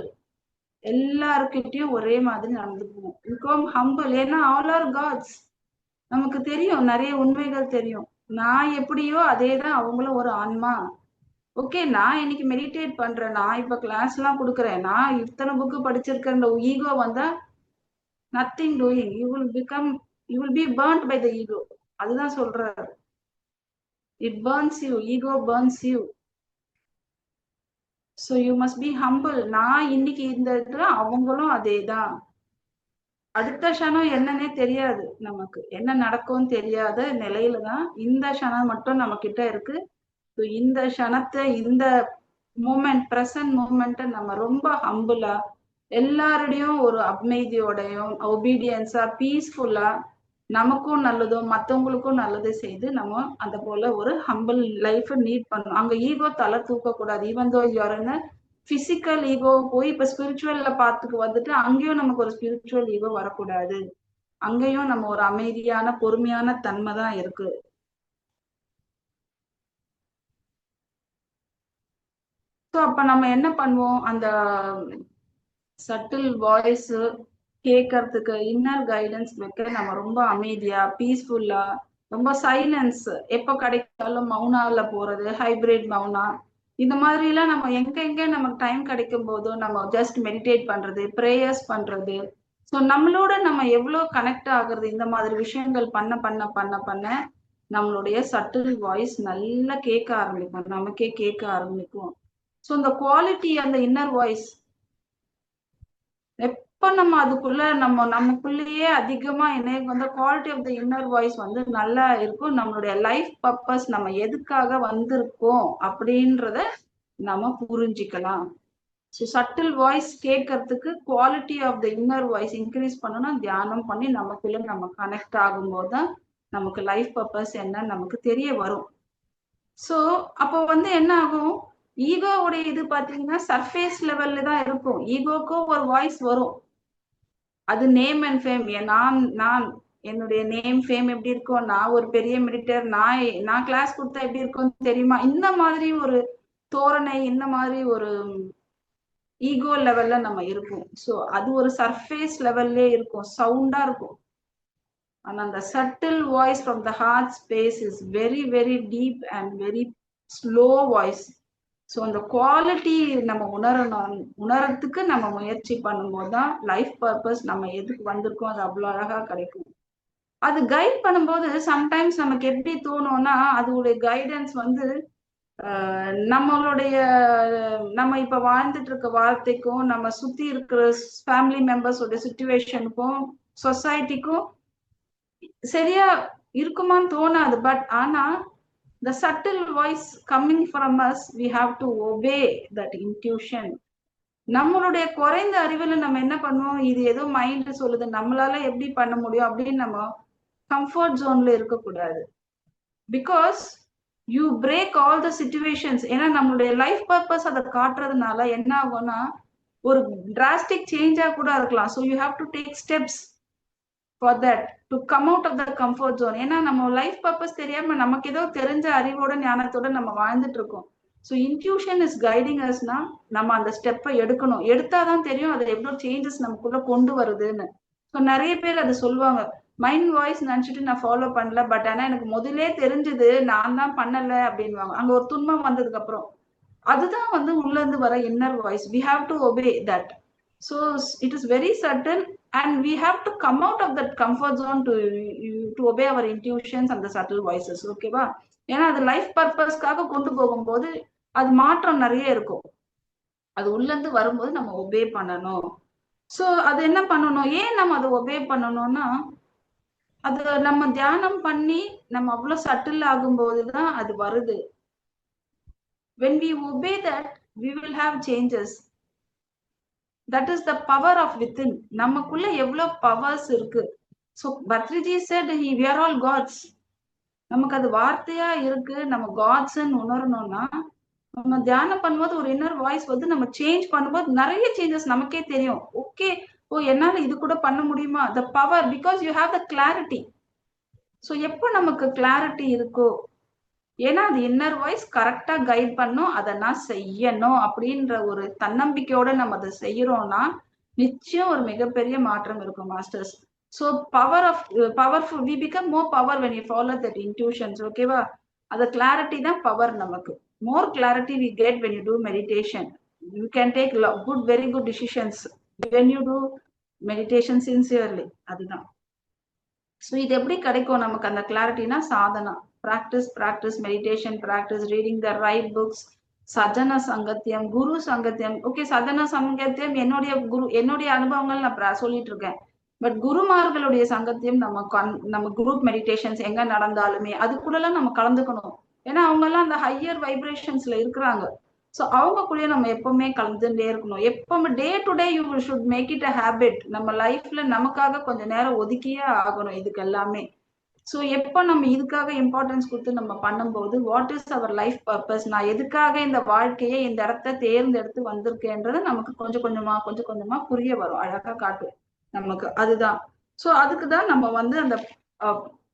S2: எல்லாருக்கிட்டையும் ஒரே மாதிரி நடந்துக்குவோம், பிகம் ஹம்பிள். ஏன்னா ஆல் ஆர் காட்ஸ். நமக்கு தெரியும், நிறைய உண்மைகள் தெரியும். நான் எப்படியோ அதே தான் அவங்களும் ஒரு ஆன்மா. ஓகே, நான் இன்னைக்கு மெடிடேட் பண்றேன், நான் இப்ப கிளாஸ் எல்லாம் கொடுக்குறேன், நான் இத்தனை புக்கு படிச்சிருக்கேன், ஈகோ வந்தா nothing doing. You will be burnt by the ego. அதுதான் சொல்றாரு. It burns you. Ego burns you. So you must be humble. நான் இன்னைக்கு இந்த இதுல அவங்களும் அதேதான். அடுத்த க்ஷணம் என்னன்னே தெரியாது, நமக்கு என்ன நடக்கும்னு தெரியாத நிலையில தான் இந்த க்ஷணம் மட்டும் நம்ம கிட்ட இருக்கு. இந்த க்ஷணத்தை, இந்த மூமெண்ட், பிரசன்ட் மூமெண்ட்டை நம்ம ரொம்ப ஹம்பிளா எல்லாருடையும் ஒரு அமைதியோடையும் ஒபீடியன்ஸா பீஸ்ஃபுல்லா நமக்கும் நல்லதோ மற்றவங்களுக்கும் நல்லது செய்து நம்ம அந்த போல ஒரு ஹம்பிள் லைஃப் நீட் பண்ணணும். அங்க ஈகோ தலை தூக்க கூடாது. Even though you are physical ego போய் இப்ப ஸ்பிரிச்சுவல்ல பார்த்துக்கு வந்துட்டு அங்கேயும் நமக்கு ஒரு ஸ்பிரிச்சுவல் ஈகோ வரக்கூடாது. அங்கேயும் நம்ம ஒரு அமைதியான பொறுமையான தன்மை தான் இருக்கு. ஸோ அப்ப நம்ம என்ன பண்ணுவோம், அந்த சட்டில் வாய்ஸ் கேட்கறதுக்கு இன்னர் கைடன்ஸ் வைக்க நம்ம ரொம்ப அமைதியா பீஸ்ஃபுல்லா ரொம்ப சைலன்ஸ் எப்போ கிடைக்காலும் மௌனால போறது, ஹைபிரிட் மௌனா, இந்த மாதிரி எல்லாம் நம்ம எங்க நமக்கு டைம் கிடைக்கும் போதும் நம்ம ஜஸ்ட் மெடிடேட் பண்றது, ப்ரேயர்ஸ் பண்றது. ஸோ நம்மளோட நம்ம எவ்வளவு கனெக்ட் ஆகுறது, இந்த மாதிரி விஷயங்கள் பண்ண பண்ண பண்ண பண்ண நம்மளுடைய சட்டில் வாய்ஸ் நல்லா கேட்க ஆரம்பிக்கும், நமக்கே கேட்க ஆரம்பிக்கும். ஸோ இந்த குவாலிட்டி, அந்த இன்னர் வாய்ஸ் எப்ப நம்ம அதுக்குள்ள நமக்குள்ளேயே அதிகமா இணைய வந்து quality of the inner voice வந்து நல்லா இருக்கும். நம்மளுடைய லைஃப் பர்பஸ், நம்ம எதுக்காக வந்திருக்கோம் அப்படின்றத நம்ம புரிஞ்சிக்கலாம். ஸோ சட்டில் வாய்ஸ் கேட்கறதுக்கு quality of the inner voice increase பண்ணணும். தியானம் பண்ணி நமக்குள்ள நம்ம கனெக்ட் ஆகும்போது தான் நமக்கு லைஃப் பர்பஸ் என்ன நமக்கு தெரிய வரும். ஸோ அப்போ வந்து என்ன ஆகும், ஈகோவுடைய இது பாத்தீங்கன்னா சர்ஃபேஸ் லெவல்ல தான் இருக்கும். ஈகோக்கும் ஒரு வாய்ஸ் வரும். அது நேம் அண்ட் ஃபேம். நான் நான் என்னுடைய நேம் ஃபேம் எப்படி இருக்கும், நான் ஒரு பெரிய மெடிட்டர், நான் கிளாஸ் கொடுத்தா எப்படி இருக்கும் தெரியுமா, இந்த மாதிரி ஒரு தோரணை, இந்த மாதிரி ஒரு ஈகோ லெவல்ல நம்ம இருப்போம். ஸோ அது ஒரு சர்ஃபேஸ் லெவல்லே இருக்கும், சவுண்டா இருக்கும். ஆனா அந்த subtle voice from the heart space is very very deep and very slow voice. So அந்த குவாலிட்டி நம்ம உணரத்துக்கு நம்ம முயற்சி பண்ணும்போது தான் லைஃப் பர்பஸ், நம்ம எதுக்கு வந்திருக்கோம், அது அவ்வளோ அழகா கிடைக்கும். அது கைட் பண்ணும்போது சம்டைம்ஸ் நமக்கு எப்படி தோணும்னா, அதோடைய கைடன்ஸ் வந்து நம்மளுடைய நம்ம இப்ப வாழ்ந்துட்டு இருக்க வார்த்தைக்கும், நம்ம சுத்தி இருக்கிற ஃபேமிலி மெம்பர்ஸோட சுச்சுவேஷனுக்கும், சொசைட்டிக்கும் சரியா இருக்குமான்னு தோணாது. பட் ஆனா the subtle voice coming from us, we have to obey that intuition. நம்மளுடைய குறைந்த அறிவுல நம்ம என்ன பண்ணுவோம், இது ஏதோ மைண்ட் சொல்லுது, நம்மளால எப்படி பண்ண முடியும் அப்படின்னு நம்ம கம்ஃபர்ட் ஜோன்ல இருக்கக்கூடாது. Because you break all the situations. ஏன்னா நம்மளுடைய லைஃப் பர்பஸ் அதை காட்டுறதுனால என்ன ஆகும்னா, ஒரு டிராஸ்டிக் சேஞ்சா கூட இருக்கலாம். So you have to take steps for that to come out of the comfort zone. ஏன்னா நம்ம லைஃப் பர்பஸ் தெரியாம நமக்கு ஏதோ தெரிஞ்ச அறிவோட ஞானத்தோட நம்ம வாழ்ந்துட்டு இருக்கோம். ஸோ இன்ட்யூஷன் இஸ் கைடிங் அஸ்னா நம்ம அந்த ஸ்டெப்பை எடுக்கணும். எடுத்தாதான் தெரியும் அது எவ்வளோ சேஞ்சஸ் நமக்குள்ள கொண்டு வருதுன்னு. ஸோ நிறைய பேர் அதை சொல்லுவாங்க, மைண்ட் வாய்ஸ் நினைச்சிட்டு நான் ஃபாலோ பண்ணல, பட் ஆனா எனக்கு முதலே தெரிஞ்சது, நான் தான் பண்ணல அப்படின்வாங்க. அங்க ஒரு துன்பம் வந்ததுக்கு அப்புறம் அதுதான் வந்து உள்ள இருந்து வர inner voice. We have to obey that. So it is very certain and we have to come out of that comfort zone to obey our intuitions and the subtle voices. ஓகேவா? ஏன்னா அது லைஃப் பர்பஸ்க்காக கொண்டு போகும்போது அது மாற்றம் நிறைய இருக்கும். அது உள்ள இருந்து வரும்போது நம்ம ஒபே பண்ணணும். ஸோ அது என்ன பண்ணணும், ஏன் நம்ம அதை ஒபே பண்ணணும்னா, அது நம்ம தியானம் பண்ணி நம்ம அவ்வளவு சட்டில் ஆகும்போது தான் அது வருது. when we obey that we will have changes. that is the power of within. நமக்குள்ள எவ்வளவு பவர்ஸ் இருக்கு. so Patriji said we are all gods. நமக்கு அது வார்த்தையா இருக்கு, நம்ம காட்ஸ்ன்னு உணரணும்னா நம்ம தியானம் பண்ணும்போது ஒரு இன்னர் வாய்ஸ் வந்து நம்ம சேஞ்ச் பண்ணும்போது நிறைய சேஞ்சஸ் நமக்கே தெரியும். ஓகே, ஓ என்னால இது கூட பண்ண முடியுமா, the power, because you have the clarity. So எப்போ நமக்கு கிளாரிட்டி இருக்கோ, ஏன்னா அது இன்னர் வாய்ஸ் கரெக்டா கைட் பண்ணும், அதை நான் செய்யணும் அப்படின்ற ஒரு தன்னம்பிக்கையோட நம்ம அதை செய்யறோம்னா நிச்சயம் ஒரு மிகப்பெரிய மாற்றம் இருக்கும் masters. So powerful we become more power when you follow that intuitions. ஓகேவா? அது கிளாரிட்டி தான் பவர் நமக்கு. More clarity we get when you do meditation. You can take good very good decisions when you do meditation sincerely. அதுதான். So இது எப்படி கிடைக்கும் நமக்கு அந்த கிளாரிட்டினா, sadhana, practice practice, meditation practice, reading the right books, சஜன சங்கத்தியம், குரு சங்கத்தியம். ஓகே, சஜன சங்கத்தியம் என்னுடைய அனுபவங்கள் நான் சொல்லிட்டு இருக்கேன். பட் குருமார்களுடைய சங்கத்தியம் நம்ம குரூப் மெடிடேஷன்ஸ் எங்க நடந்தாலுமே அது கூட எல்லாம் நம்ம கலந்துக்கணும். ஏன்னா அவங்க எல்லாம் அந்த ஹையர் வைப்ரேஷன்ஸ்ல இருக்கிறாங்க. ஸோ அவங்க கூட நம்ம எப்பவுமே கலந்துட்டே இருக்கணும். எப்பவுமே day to day you should make it a habit. நம்ம லைஃப்ல நமக்காக கொஞ்சம் நேரம் ஒதுக்கியே ஆகணும் இதுக்கு எல்லாமே. ஸோ எப்போ நம்ம இதுக்காக இம்பார்ட்டன்ஸ் கொடுத்து நம்ம பண்ணும்போது, what is our life purpose, நான் எதுக்காக இந்த வாழ்க்கையை இந்த இடத்த தேர்ந்தெடுத்து வந்திருக்கேன்றது நமக்கு கொஞ்சம் கொஞ்சமா புரிய வரும், அழகா காட்டும் நமக்கு. அதுதான். ஸோ அதுக்கு தான் நம்ம வந்து அந்த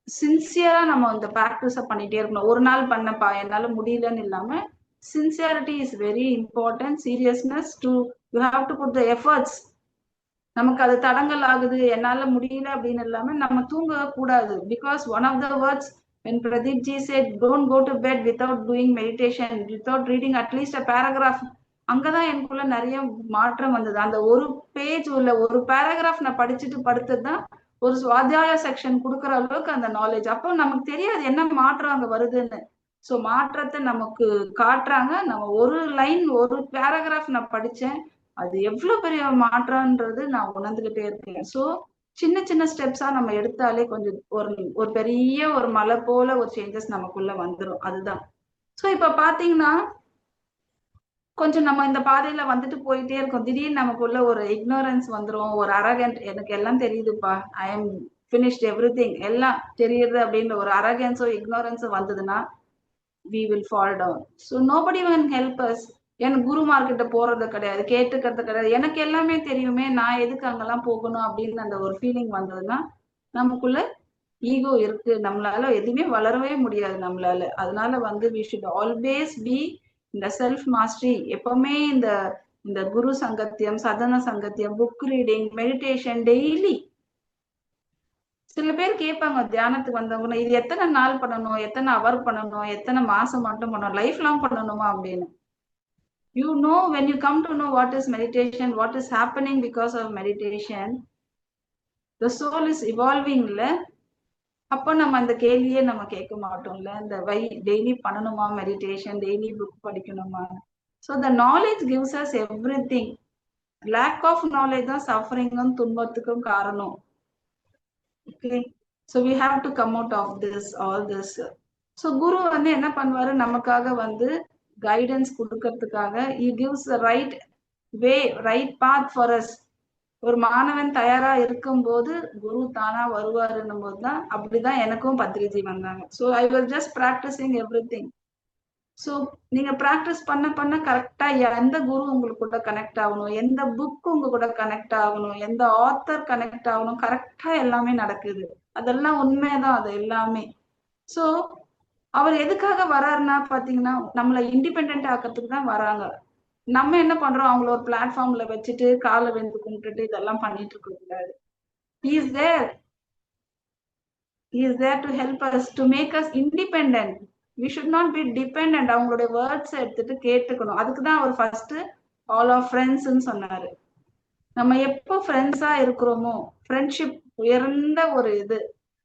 S2: சின்சியரா நம்ம அந்த ப்ராக்டிஸ பண்ணிட்டே இருக்கணும். ஒரு நாள் பண்ணப்பா என்னால முடியலன்னு இல்லாம, sincerity is very important. Seriousness to you have to put the efforts. நமக்கு அது தடங்கல் ஆகுது, என்னால முடியல அப்படின்னு இல்லாம நம்ம தூங்க கூடாது. Because one of the words when Pradeep ji said don't go to bed without doing meditation, without reading at least a paragraph, அங்கதான் எனக்குள்ள நிறைய மாற்றம் வந்தது. அந்த ஒரு பேஜ் உள்ள ஒரு பேராகிராஃப் நான் படிச்சுட்டு படுத்ததுதான் ஒரு சுவாத்தியாய செக்ஷன் கொடுக்குற அளவுக்கு அந்த நாலேஜ். அப்போ நமக்கு தெரியாது என்ன மாற்றம் அங்க வருதுன்னு. ஸோ மாற்றத்தை நமக்கு காட்டுறாங்க. நம்ம ஒரு லைன் ஒரு பேராகிராஃப் நான் படிச்சேன், அது எவ்வளவு பெரிய மாற்றம்ன்றது நான் உணர்ந்துகிட்டே இருக்கேன். ஸோ சின்ன சின்ன ஸ்டெப்ஸா நம்ம எடுத்தாலே கொஞ்சம் ஒரு பெரிய ஒரு மலை போல ஒரு சேஞ்சஸ் நமக்குள்ள வந்துடும். அதுதான். ஸோ இப்ப பாத்தீங்கன்னா கொஞ்சம் நம்ம இந்த பாதையில வந்துட்டு போயிட்டே இருக்கோம். திடீர்னு நமக்குள்ள ஒரு இக்னோரன்ஸ் வந்துடும், ஒரு அரகன்ட், எனக்கு எல்லாம் தெரியுதுப்பா, I am finished every thing, எல்லாம் தெரியுது அப்படின்ற ஒரு அரகன்ஸோ இக்னோரன்ஸோ வந்ததுன்னா we will fall down. So nobody can help us. எனக்கு குருமார்கிட்ட போறது கிடையாது, கேட்டுக்கிறது கிடையாது. எனக்கு எல்லாமே தெரியுமே, நான் எதுக்கு அங்கெல்லாம் போகணும் அப்படின்னு அந்த ஒரு ஃபீலிங் வந்ததுன்னா நமக்குள்ள ஈகோ இருக்கு, நம்மளால எதுவுமே வளரவே முடியாது நம்மளால. அதனால வந்து we should always be இந்த செல்ஃப் மாஸ்டரி. எப்பவுமே இந்த இந்த குரு சங்கத்தியம், சதன சங்கத்தியம், புக் ரீடிங், மெடிடேஷன் டெய்லி. சில பேர் கேட்பாங்க தியானத்துக்கு வந்தவங்க, இது எத்தனை நாள் பண்ணணும், எத்தனை அவர் பண்ணணும், எத்தனை மாசம் மட்டும் பண்ணணும், லைஃப் லாங் பண்ணணுமா அப்படின்னு. You know, when you come to know what is meditation, what is happening because of meditation, the soul is evolving இல்ல. அப்போ நம்ம அந்த கேள்வியே நம்ம கேட்க மாட்டோம்ல, இந்த டெய்லி பண்ணணுமா மெடிடேஷன், டெய்லி புக் படிக்கணுமா. So the knowledge gives us everything. lack of knowledge தான் சஃபரிங்கும் துன்பத்துக்கும் காரணம். Okay, so we have to come out of this, all this. So குரு வந்து என்ன பண்ணுவாரு, நமக்காக வந்து கைடன்ஸ் கொடுக்கறதுக்காக he gives the right way, right path for us. ஒரு மாணவன் தயாரா இருக்கும்போது குரு தானா வருவாருன்னும் போதுதான், அப்படிதான் எனக்கும் பத்ரிஜி வந்தாங்க. So I was just practising every thing. So நீங்க பிராக்டிஸ் பண்ண பண்ண கரெக்டா எந்த குரு உங்களுக்கு கூட கனெக்ட் ஆகணும், எந்த புக் உங்க கூட கனெக்ட் ஆகணும், எந்த ஆத்தர் கனெக்ட் ஆகணும், கரெக்டா எல்லாமே நடக்குது. அதெல்லாம் உண்மைதான், அது எல்லாமே. ஸோ அவர் எதுக்காக வராருன்னா பாத்தீங்கன்னா, நம்மளை இண்டிபெண்ட் ஆக்கிறதுக்கு தான் வராங்க. நம்ம என்ன பண்றோம், அவங்கள ஒரு பிளாட்ஃபார்ம்ல வச்சுட்டு காலை வெந்து கும்பிட்டுட்டு இதெல்லாம் பண்ணிட்டு இருக்க கூடாது. He is there. He is there to help us, to make us independent. We should not be dependent. அவங்களுடைய வேர்ட்ஸ் எடுத்துட்டு கேட்டுக்கணும். அதுக்கு தான் அவர் ஃபர்ஸ்ட் ஆல் ஆஃப் ஃப்ரெண்ட்ஸ்ன்னு சொன்னாரு. நம்ம எப்போ ஃப்ரெண்ட்ஸா இருக்கிறோமோ, ஃப்ரெண்ட்ஷிப் உயர்ந்த ஒரு இது.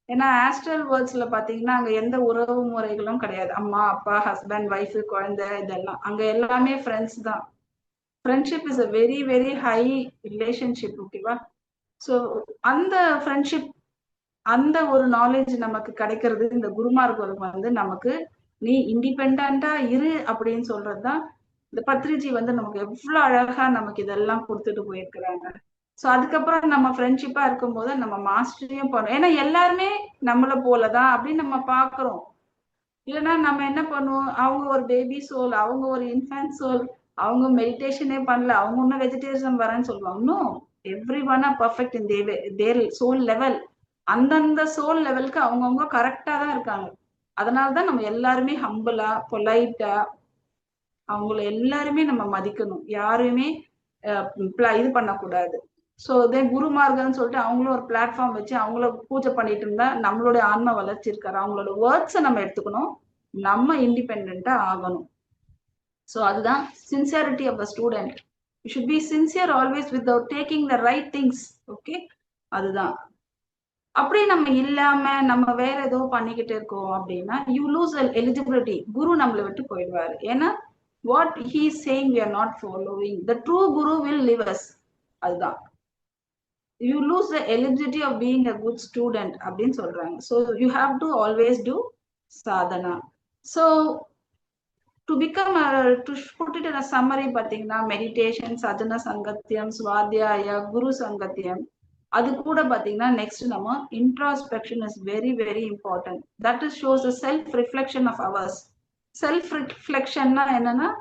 S2: ஏன்னா ஆஸ்ட்ரல் வேர்ல்ட்ஸ்ல பாத்தீங்கன்னா அங்க எந்த உறவு முறைகளும் கிடையாது. அம்மா அப்பா, ஹஸ்பண்ட் ஒய்ஃப், குழந்தை, இதெல்லாம் அங்க எல்லாமே ஃப்ரெண்ட்ஸ் தான். Friendship is a very very high relationship. ஓகேவா? ஸோ அந்த ஃப்ரெண்ட்ஷிப், அந்த ஒரு நாலேஜ் நமக்கு கிடைக்கிறது இந்த குருமார்கள் வந்து நமக்கு நீ இண்டிபெண்டா இரு அப்படின்னு சொல்றதுதான். இந்த பத்ரிஜி வந்து நமக்கு எவ்வளவு அழகா நமக்கு இதெல்லாம் கொடுத்துட்டு போயிருக்கிறாங்க. ஸோ அதுக்கப்புறம் நம்ம ஃப்ரெண்ட்ஷிப்பா இருக்கும்போது நம்ம மாஸ்டரியும் பண்ணுவோம். ஏன்னா எல்லாருமே நம்மள போலதான் அப்படின்னு நம்ம பாக்குறோம். இல்லைன்னா நம்ம என்ன பண்ணுவோம், அவங்க ஒரு பேபி சோல், அவங்க ஒரு இன்ஃபேன்ட் சோல், அவங்க மெடிடேஷனே பண்ணல, அவங்க ஒன்னும் வெஜிடேரியன் வரேன்னு சொல்லுவாங்க. இன்னும் every one are perfect in their soul level. அந்தந்த சோல் லெவலுக்கு அவங்கவுங்க கரெக்டா தான் இருக்காங்க. அதனாலதான் நம்ம எல்லாருமே ஹம்பிளா, பொலைட்டா அவங்கள எல்லாருமே நம்ம மதிக்கணும். யாருமே இது பண்ணக்கூடாது. ஸோ இதே குருமார்கள்னு சொல்லிட்டு அவங்களும் ஒரு பிளாட்ஃபார்ம் வச்சு அவங்கள பூஜை பண்ணிட்டு இருந்தா நம்மளுடைய ஆன்ம வளர்ச்சி இருக்காரு. அவங்களோட வேர்ட்ஸை நம்ம எடுத்துக்கணும், நம்ம இண்டிபெண்டா ஆகணும். ஸோ அதுதான் sincerity of a student. You should be sincere always without taking the right things. Okay, அதுதான். அப்படி நம்ம இல்லாம நம்ம வேற ஏதோ பண்ணிக்கிட்டு இருக்கோம் அப்படின்னா யூ லூஸ் எலிஜிபிலிட்டி. குரு நம்மளை விட்டு போயிடுவாரு. ஏன்னா what he is saying we are not following. The true guru will leave us. அதுதான். You lose the eligibility of being a good student அப்படின்னு சொல்றாங்க. So you have to always do sadhana. So to become to put it in a summary பாத்தீங்கன்னா, meditation, சஜன சங்கத்தியம், ஸ்வாத்தியாயா, குரு சங்கத்தியம், அது கூட பாத்தீங்கன்னா நெக்ஸ்ட் நம்ம introspection is very very important. That is shows the self reflection of ours. Self ரிஃப்ளெக்ஷன்னா என்னன்னா,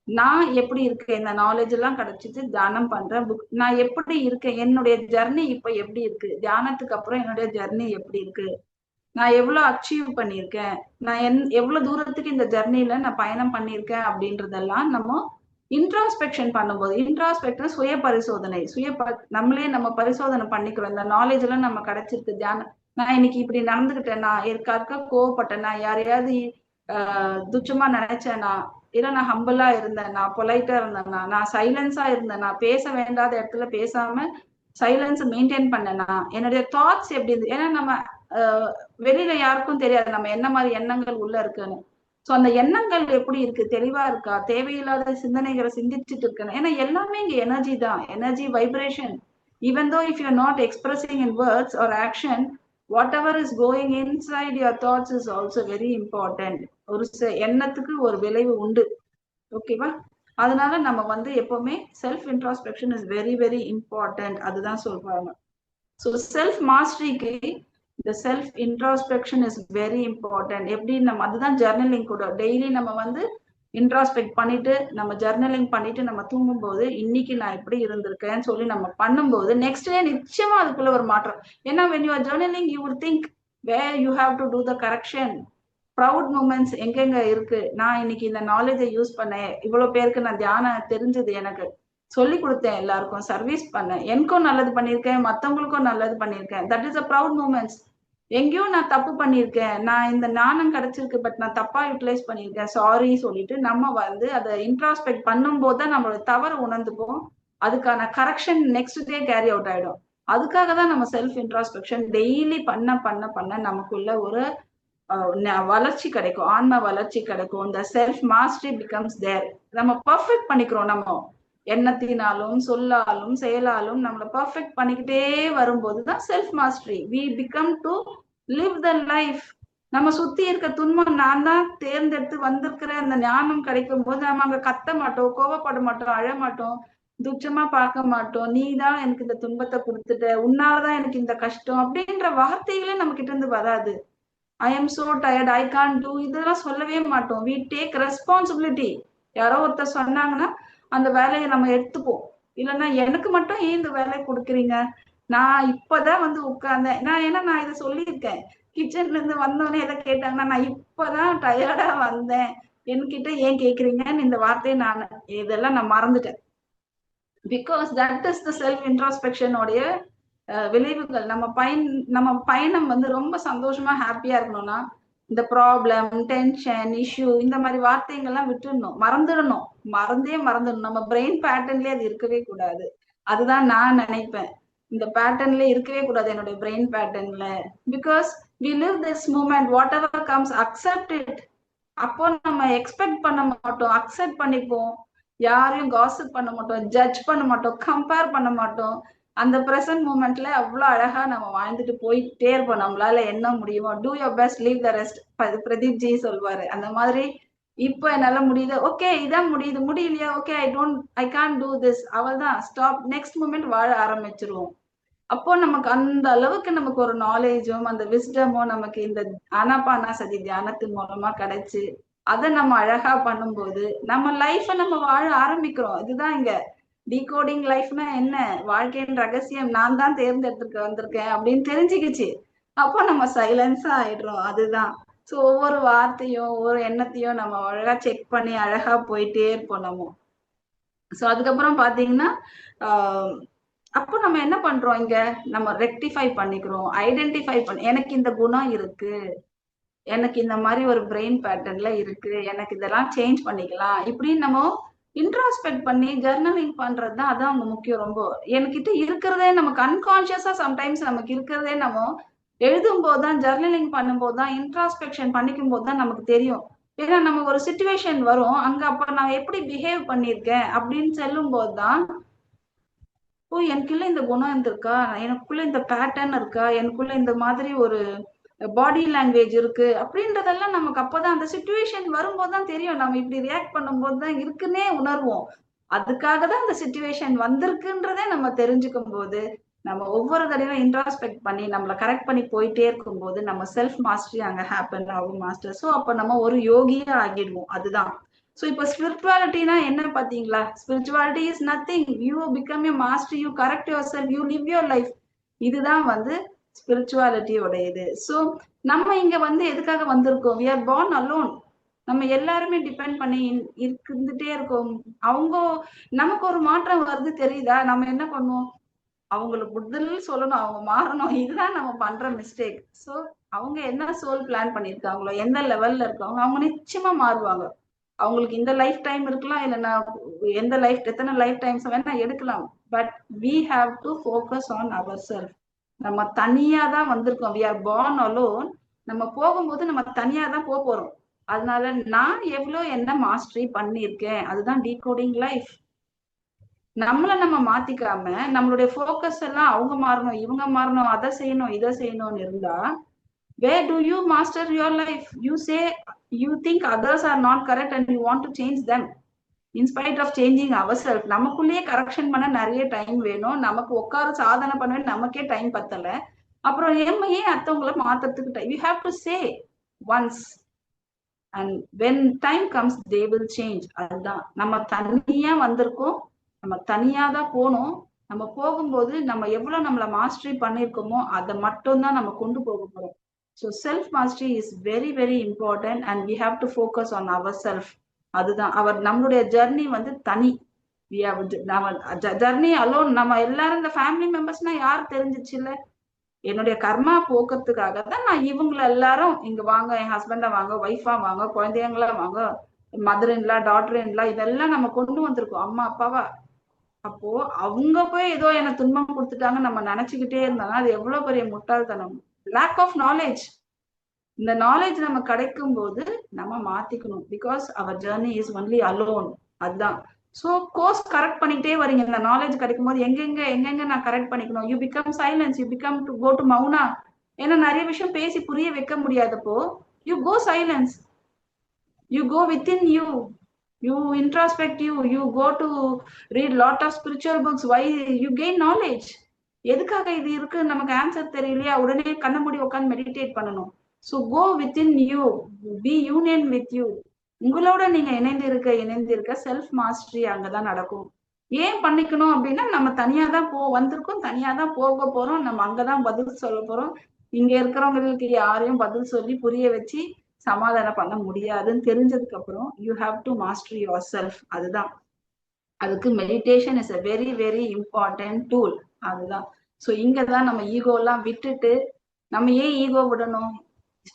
S2: நான் எப்படி இருக்கேன், இந்த நாலேஜ் எல்லாம் கிடைச்சிட்டு தியானம் பண்றேன், நான் எப்படி இருக்கேன், என்னுடைய ஜர்னி இப்ப எப்படி இருக்கு, தியானத்துக்கு அப்புறம் என்னுடைய ஜர்னி எப்படி இருக்கு, நான் எவ்வளவு அச்சீவ் பண்ணியிருக்கேன், நான் எவ்வளவு தூரத்துக்கு இந்த ஜர்னில நான் பயணம் பண்ணியிருக்கேன் அப்படின்றதெல்லாம் நம்ம இன்ட்ராஸ்பெக்ஷன் பண்ணும்போது, இன்ட்ராஸ்பெக்ஷன் சுய பரிசோதனை, நம்மளே நம்ம பரிசோதனை பண்ணிக்கிறோம். இந்த நாலேஜ் எல்லாம் நம்ம கிடைச்சிருக்கு. தியானம், நான் இன்னைக்கு இப்படி நடந்துகிட்டேன், நான் யாருக்காக கோவப்பட்டேன், நான் யாரையாவது துச்சமா நினைச்சேனா, இல்ல நான் ஹம்பிளா இருந்தேன், நான் பொலைட்டா இருந்தேன்னா, நான் சைலன்ஸா இருந்தேன், நான் பேச வேண்டாத இடத்துல பேசாம சைலன்ஸ் மெயின்டைன் பண்ணேனா, என்னுடைய தாட்ஸ் எப்படி இருந்து. ஏன்னா நம்ம வெளியில யாருக்கும் தெரியாது நம்ம என்ன மாதிரி எண்ணங்கள் உள்ள இருக்குன்னு. சோ அந்த எண்ணங்கள் எப்படி இருக்கு, தெளிவா இருக்கா, தேவையில்லாத சிந்தனைகளை சிந்திச்சுட்டு இருக்கேன். ஏன்னா எல்லாமே இங்க எனர்ஜி தான், energy vibration. even though if you're not expressing in words or action, whatever is going inside your thoughts is also very important. ஒரு எண்ணத்துக்கு ஒரு விளைவு உண்டு. ஓகேவா? அதனால நம்ம வந்து எப்பவுமே self introspection is very very important. அதுதான் சொல்றாங்க. ஸோ செல்ஃப் மாஸ்டரிக்கு இந்த self introspection is very important. எப்படி நம்ம அதுதான் ஜர்னலிங் கூட, டெய்லி நம்ம வந்து இன்ட்ராஸ்பெக்ட் பண்ணிட்டு நம்ம ஜர்னலிங் பண்ணிட்டு நம்ம தூங்கும்போது இன்னைக்கு நான் எப்படி இருந்திருக்கேன்னு சொல்லி நம்ம பண்ணும்போது நெக்ஸ்ட் டே நிச்சயமா அதுக்குள்ள ஒரு மாற்றம். ஏன்னா when you are journaling you will think where you have to do the correction. Proud moments எங்கெங்க இருக்கு, நான் இன்னைக்கு இந்த நாலேஜை யூஸ் பண்ணேன், இவ்வளவு பேருக்கு நான் தியானம் தெரிஞ்சது, எனக்கு சொல்லி கொடுத்தேன், எல்லாருக்கும் சர்வீஸ் பண்ணேன், எனக்கும் நல்லது பண்ணியிருக்கேன், மத்தவங்களுக்கும் நல்லது பண்ணியிருக்கேன். That is a proud moments. எங்கேயோ நான் தப்பு பண்ணியிருக்கேன், நான் இந்த ஞானம் கிடைச்சிருக்கு, பட் நான் தப்பா யூட்டிலைஸ் பண்ணியிருக்கேன், சாரி சொல்லிட்டு நம்ம வந்து அதை இன்ட்ராஸ்பெக்ட் பண்ணும்போது தான் நம்மளோட தவறு உணர்ந்துப்போம். அதுக்கான correction next day carry out ஆயிடும். அதுக்காக தான் நம்ம செல்ஃப் இன்ட்ராஸ்பெக்ஷன் டெய்லி பண்ண பண்ண பண்ண நமக்குள்ள ஒரு வளர்ச்சி கிடைக்கும், ஆன்ம வளர்ச்சி கிடைக்கும். இந்த செல்ஃப் மாஸ்டரி பிகம்ஸ் தேர். நம்ம பர்ஃபெக்ட் பண்ணிக்கிறோம். நம்ம எண்ணத்தினாலும் சொல்லாலும் செயலாலும் நம்மளை பர்ஃபெக்ட் பண்ணிக்கிட்டே வரும்போதுதான் self mastery. We become to live the life. நம்ம சுத்தி இருக்க துன்பம் நான் தான் தேர்ந்தெடுத்து வந்திருக்கிற அந்த ஞானம் கிடைக்கும் போது நம்ம அங்க கத்த மாட்டோம், கோவப்பட மாட்டோம், அழ மாட்டோம், துச்சமா பார்க்க மாட்டோம். நீ தான் எனக்கு இந்த துன்பத்தை கொடுத்துட்ட, உன்னாலதான் எனக்கு இந்த கஷ்டம் அப்படின்ற வார்த்தைகளே நம்ம கிட்ட இருந்து வராது. I am so tired, I can't do, இதெல்லாம் சொல்லவே மாட்டோம். We take responsibility. யாரோ ஒருத்தர் சொன்னாங்கன்னா அந்த வேலையை நம்ம எடுத்துப்போம். இல்லைன்னா எனக்கு மட்டும் ஏன் இந்த வேலையை கொடுக்குறீங்க, நான் இப்பதான் வந்து உட்கார்ந்தேன், நான் ஏன்னா நான் இதை சொல்லியிருக்கேன், கிச்சன்ல இருந்து வந்தோடனே எதை கேட்டாங்கன்னா நான் இப்பதான் டயர்டா வந்தேன், என்கிட்ட ஏன் கேக்குறீங்கன்னு இந்த வார்த்தையை நான் இதெல்லாம் நான் மறந்துட்டேன். Because that is the self introspection உடைய விளைவுகள். நம்ம பயணம் வந்து ரொம்ப சந்தோஷமா ஹாப்பியா இருக்கணும்னா இந்த ப்ராப்ளம், டென்ஷன், இஷ்யூ, இந்த மாதிரி வார்த்தைகள்லாம் விட்டுடணும், மறந்துடணும். நம்ம பிரெயின் பேட்டர்ன்லயே அது இருக்கவே கூடாது. அதுதான் நான் நினைப்பேன். இந்த பேட்டர்ன்ல இருக்கவே கூடாது என்னுடைய பிரெயின் பேட்டர்ன்ல. Because we live this moment, whatever comes accept it. அப்போ நம்ம எக்ஸ்பெக்ட் பண்ண மாட்டோம், அக்செப்ட் பண்ணிப்போம். யாரையும் காசிப் பண்ண மாட்டோம், ஜட்ஜ் பண்ண மாட்டோம், கம்பேர் பண்ண மாட்டோம். அந்த பிரசன்ட் மூமெண்ட்ல அவ்வளவு அழகா நம்ம வாழ்ந்துட்டு போயிட்டே இருப்போம். நம்மளால என்ன முடியுமோ, two your best, leave the rest. Pradeep G சொல்வாரு அந்த மாதிரி. இப்போ என்னால முடியுது, ஓகே இதான் முடியுது, முடியலையா, okay I can't do this, அவள் தான் ஸ்டாப். நெக்ஸ்ட் மூமெண்ட் வாழ ஆரம்பிச்சிருவோம். அப்போ நமக்கு அந்த அளவுக்கு நமக்கு ஒரு நாலேஜும் அந்த விஸ்டமும் நமக்கு இந்த ஆனாபானாசதி தியானத்தின் மூலமா கிடைச்சு அதை நம்ம அழகா பண்ணும்போது நம்ம லைஃப நம்ம வாழ ஆரம்பிக்கிறோம். இதுதான் இங்க டீகோடிங் லைஃப்னா என்ன, வாழ்க்கையின் ரகசியம் நான் தான் தேர்ந்தெடுத்துக்க வந்திருக்கேன் அப்படின்னு தெரிஞ்சுக்கிச்சு. அப்போ நம்ம சைலன்ஸா ஆயிடுறோம். அதுதான். ஸோ ஒவ்வொரு வார்த்தையும் ஒவ்வொரு எண்ணத்தையும் நம்ம அழகா செக் பண்ணி அழகா போயிட்டே இருப்போம் நம்ம. ஸோ அதுக்கப்புறம் பாத்தீங்கன்னா அப்போ நம்ம என்ன பண்றோம், இங்க நம்ம ரெக்டிஃபை பண்ணிக்கிறோம், ஐடென்டிஃபை பண்ணி எனக்கு இந்த குணம் இருக்கு, எனக்கு இந்த மாதிரி ஒரு பிரெயின் பேட்டர்ன்ல இருக்கு, எனக்கு இதெல்லாம் சேஞ்ச் பண்ணிக்கலாம் இப்படின்னு நம்ம இன்ட்ராஸ்பெக்ட் பண்ணி ஜர்னலிங் பண்றது தான். அதான் அவங்க முக்கியம். ரொம்ப என்கிட்ட இருக்கிறதே நமக்கு அன்கான்சியஸா சம்டைம்ஸ் நமக்கு இருக்கிறதே நம்ம எழுதும் போதுதான், ஜர்னலிங் பண்ணும்போது தான், இன்ட்ராஸ்பெக்ஷன் பண்ணிக்கும் போது தான் நமக்கு தெரியும். ஏன்னா நம்ம ஒரு சுச்சுவேஷன் வரும், அங்க அப்ப நான் எப்படி பிஹேவ் பண்ணிருக்கேன் அப்படின்னு சொல்லும் போதுதான், ஓ எனக்குள்ள இந்த குணம் இருந்திருக்கா, எனக்குள்ள இந்த பேட்டர்ன் இருக்கா, எனக்குள்ள இந்த மாதிரி ஒரு பாடி லாங்குவேஜ் இருக்கு அப்படின்றதெல்லாம் நமக்கு அப்பதான் அந்த சுச்சுவேஷன் வரும்போதுதான் தெரியும். நம்ம இப்படி ரியாக்ட் பண்ணும்போது தான் இருக்குன்னே உணர்வோம். அதுக்காக தான் அந்த சுச்சுவேஷன் வந்திருக்குன்றதே நம்ம தெரிஞ்சுக்கும் போது, நம்ம ஒவ்வொரு தடவையும் இன்ட்ராஸ்பெக்ட் பண்ணி நம்மளை கரெக்ட் பண்ணி போயிட்டே இருக்கும்போது நம்ம செல்ஃப் மாஸ்டரி அங்க ஹேப்பன் ஆகும் மாஸ்டர். ஸோ அப்ப நம்ம ஒரு யோகியா ஆகிடுவோம். அதுதான். ஸோ இப்போ ஸ்பிரிச்சுவாலிட்டினா என்ன பாத்தீங்களா? Spirituality is nothing, you become a master, you correct your self, you live your life. இதுதான் வந்து ஸ்பிரிச்சுவாலிட்டியோட இது. ஸோ நம்ம இங்க வந்து எதுக்காக வந்திருக்கோம்? We are born alone. நம்ம எல்லாருமே டிபெண்ட் பண்ணி இருந்துட்டே இருக்கோம். அவங்க நமக்கு ஒரு மாற்றம் வருது தெரியுதா, நம்ம என்ன பண்ணுவோம், அவங்களுக்கு புத்தல் சொல்லணும், அவங்க மாறணும். இதுதான் நம்ம பண்ற மிஸ்டேக். ஸோ அவங்க என்ன சோல் பிளான் பண்ணிருக்காங்களோ, எந்த லெவல்ல இருக்காங்க, அவங்க நிச்சயமா மாறுவாங்க. அவங்களுக்கு இந்த லைஃப் டைம் இருக்கலாம், இல்லைன்னா எந்த லைஃப் எத்தனை லைஃப் டைம்ஸ் வேணா எடுக்கலாம். But we have to focus on our self. நம்ம தனியா தான் வந்திருக்கோம். We are born alone. நம்ம போகும்போது நம்ம தனியா தான் போறோம். அதனால நான் எவ்வளவு என்ன மாஸ்டரி பண்ணியிருக்கேன், அதுதான் டீகோடிங் லைஃப். நம்மளை நம்ம மாத்திக்காம நம்மளுடைய ஃபோக்கஸ் எல்லாம் அவங்க மாறணும், இவங்க மாறணும், அதை செய்யணும், இதை செய்யணும்னு இருந்தா, where do you master your life? You say you think others are not correct and you want to change them in spite of changing ourselves. நமக்குள்ளேயே கரெக்ஷன் பண்ண நிறைய டைம் வேணும். நமக்கு உட்கார சாதனை பண்ண நமக்கே டைம் பத்தல. அப்புறம் ஏன் அடுத்தவங்கள மாத்துறதுக்கு you have to say once and when time comes they will change. அதுதான் நம்ம தனியா வந்திருக்கோம், நம்ம தனியா தான் போனோம். நம்ம போகும்போது நம்ம எவ்வளவு நம்மள மாஸ்டரி பண்ணிருக்கோமோ அதை மட்டும் தான் நம்ம கொண்டு போக போறோம். So self mastery is very very important and we have to focus on our self. அதுதான் நம்மளுடைய ஜர்னி வந்து தனி. Journey alone. நம்ம எல்லாரும் இந்த ஃபேமிலி மெம்பர்ஸ்னா யார் தெரிஞ்சிச்சு இல்ல, என்னுடைய கர்மா போக்குறதுக்காக தான் நான் இவங்கள எல்லாரும் இங்க வாங்க, என் ஹஸ்பண்டா வாங்க, ஒய்ஃபா வாங்க, குழந்தைங்களா வாங்க, மதர் இன்லா, டாட்டர் இன்லா, இதெல்லாம் நம்ம கொண்டு வந்திருக்கோம் அம்மா அப்பாவா. அப்போ அவங்க போய் ஏதோ எனக்கு துன்பம் கொடுத்துட்டாங்க நம்ம நினைச்சுக்கிட்டே இருந்தாங்க, அது எவ்வளவு பெரிய முட்டாள்தனம். Lack of knowledge. இந்த நாலேஜ் நம்ம கிடைக்கும் போது நம்ம மாத்திக்கணும். Because our journey is only alone. அதுதான். ஸோ கோர்ஸ் கரெக்ட் பண்ணிக்கிட்டே வரீங்க. இந்த நாலேஜ் கிடைக்கும் போது எங்கெங்க நான் கரெக்ட் பண்ணிக்கணும். You become silence, you become to go to மௌனா. ஏன்னா நிறைய விஷயம் பேசி புரிய வைக்க முடியாதப்போ you go silence, you go within you, you introspect you go to read lot of spiritual books. Why? You gain knowledge. எதுக்காக இது இருக்கு நமக்கு ஆன்சர் தெரியலையா, உடனே கண்ண மூடி உட்காந்து மெடிடேட் பண்ணணும். So go within you, be union with you. உங்களோட நீங்க இணைந்து இருக்க செல்ஃப் மாஸ்டரி அங்கதான் நடக்கும். ஏன் பண்ணிக்கணும் அப்படின்னா நம்ம தனியா தான் வந்திருக்கோம், தனியா தான் போக போறோம், நம்ம அங்கதான் பதில் சொல்ல போறோம். இங்க இருக்கிறவங்களுக்கு யாரையும் பதில் சொல்லி புரிய வச்சு சமாதானம் பண்ண முடியாதுன்னு தெரிஞ்சதுக்கு அப்புறம் you have to master your self. அதுதான். அதுக்கு meditation is a very very important tool. அதுதான். ஸோ இங்கதான் நம்ம ஈகோ எல்லாம் விட்டுட்டு, நம்ம ஏன் ஈகோ விடணும்?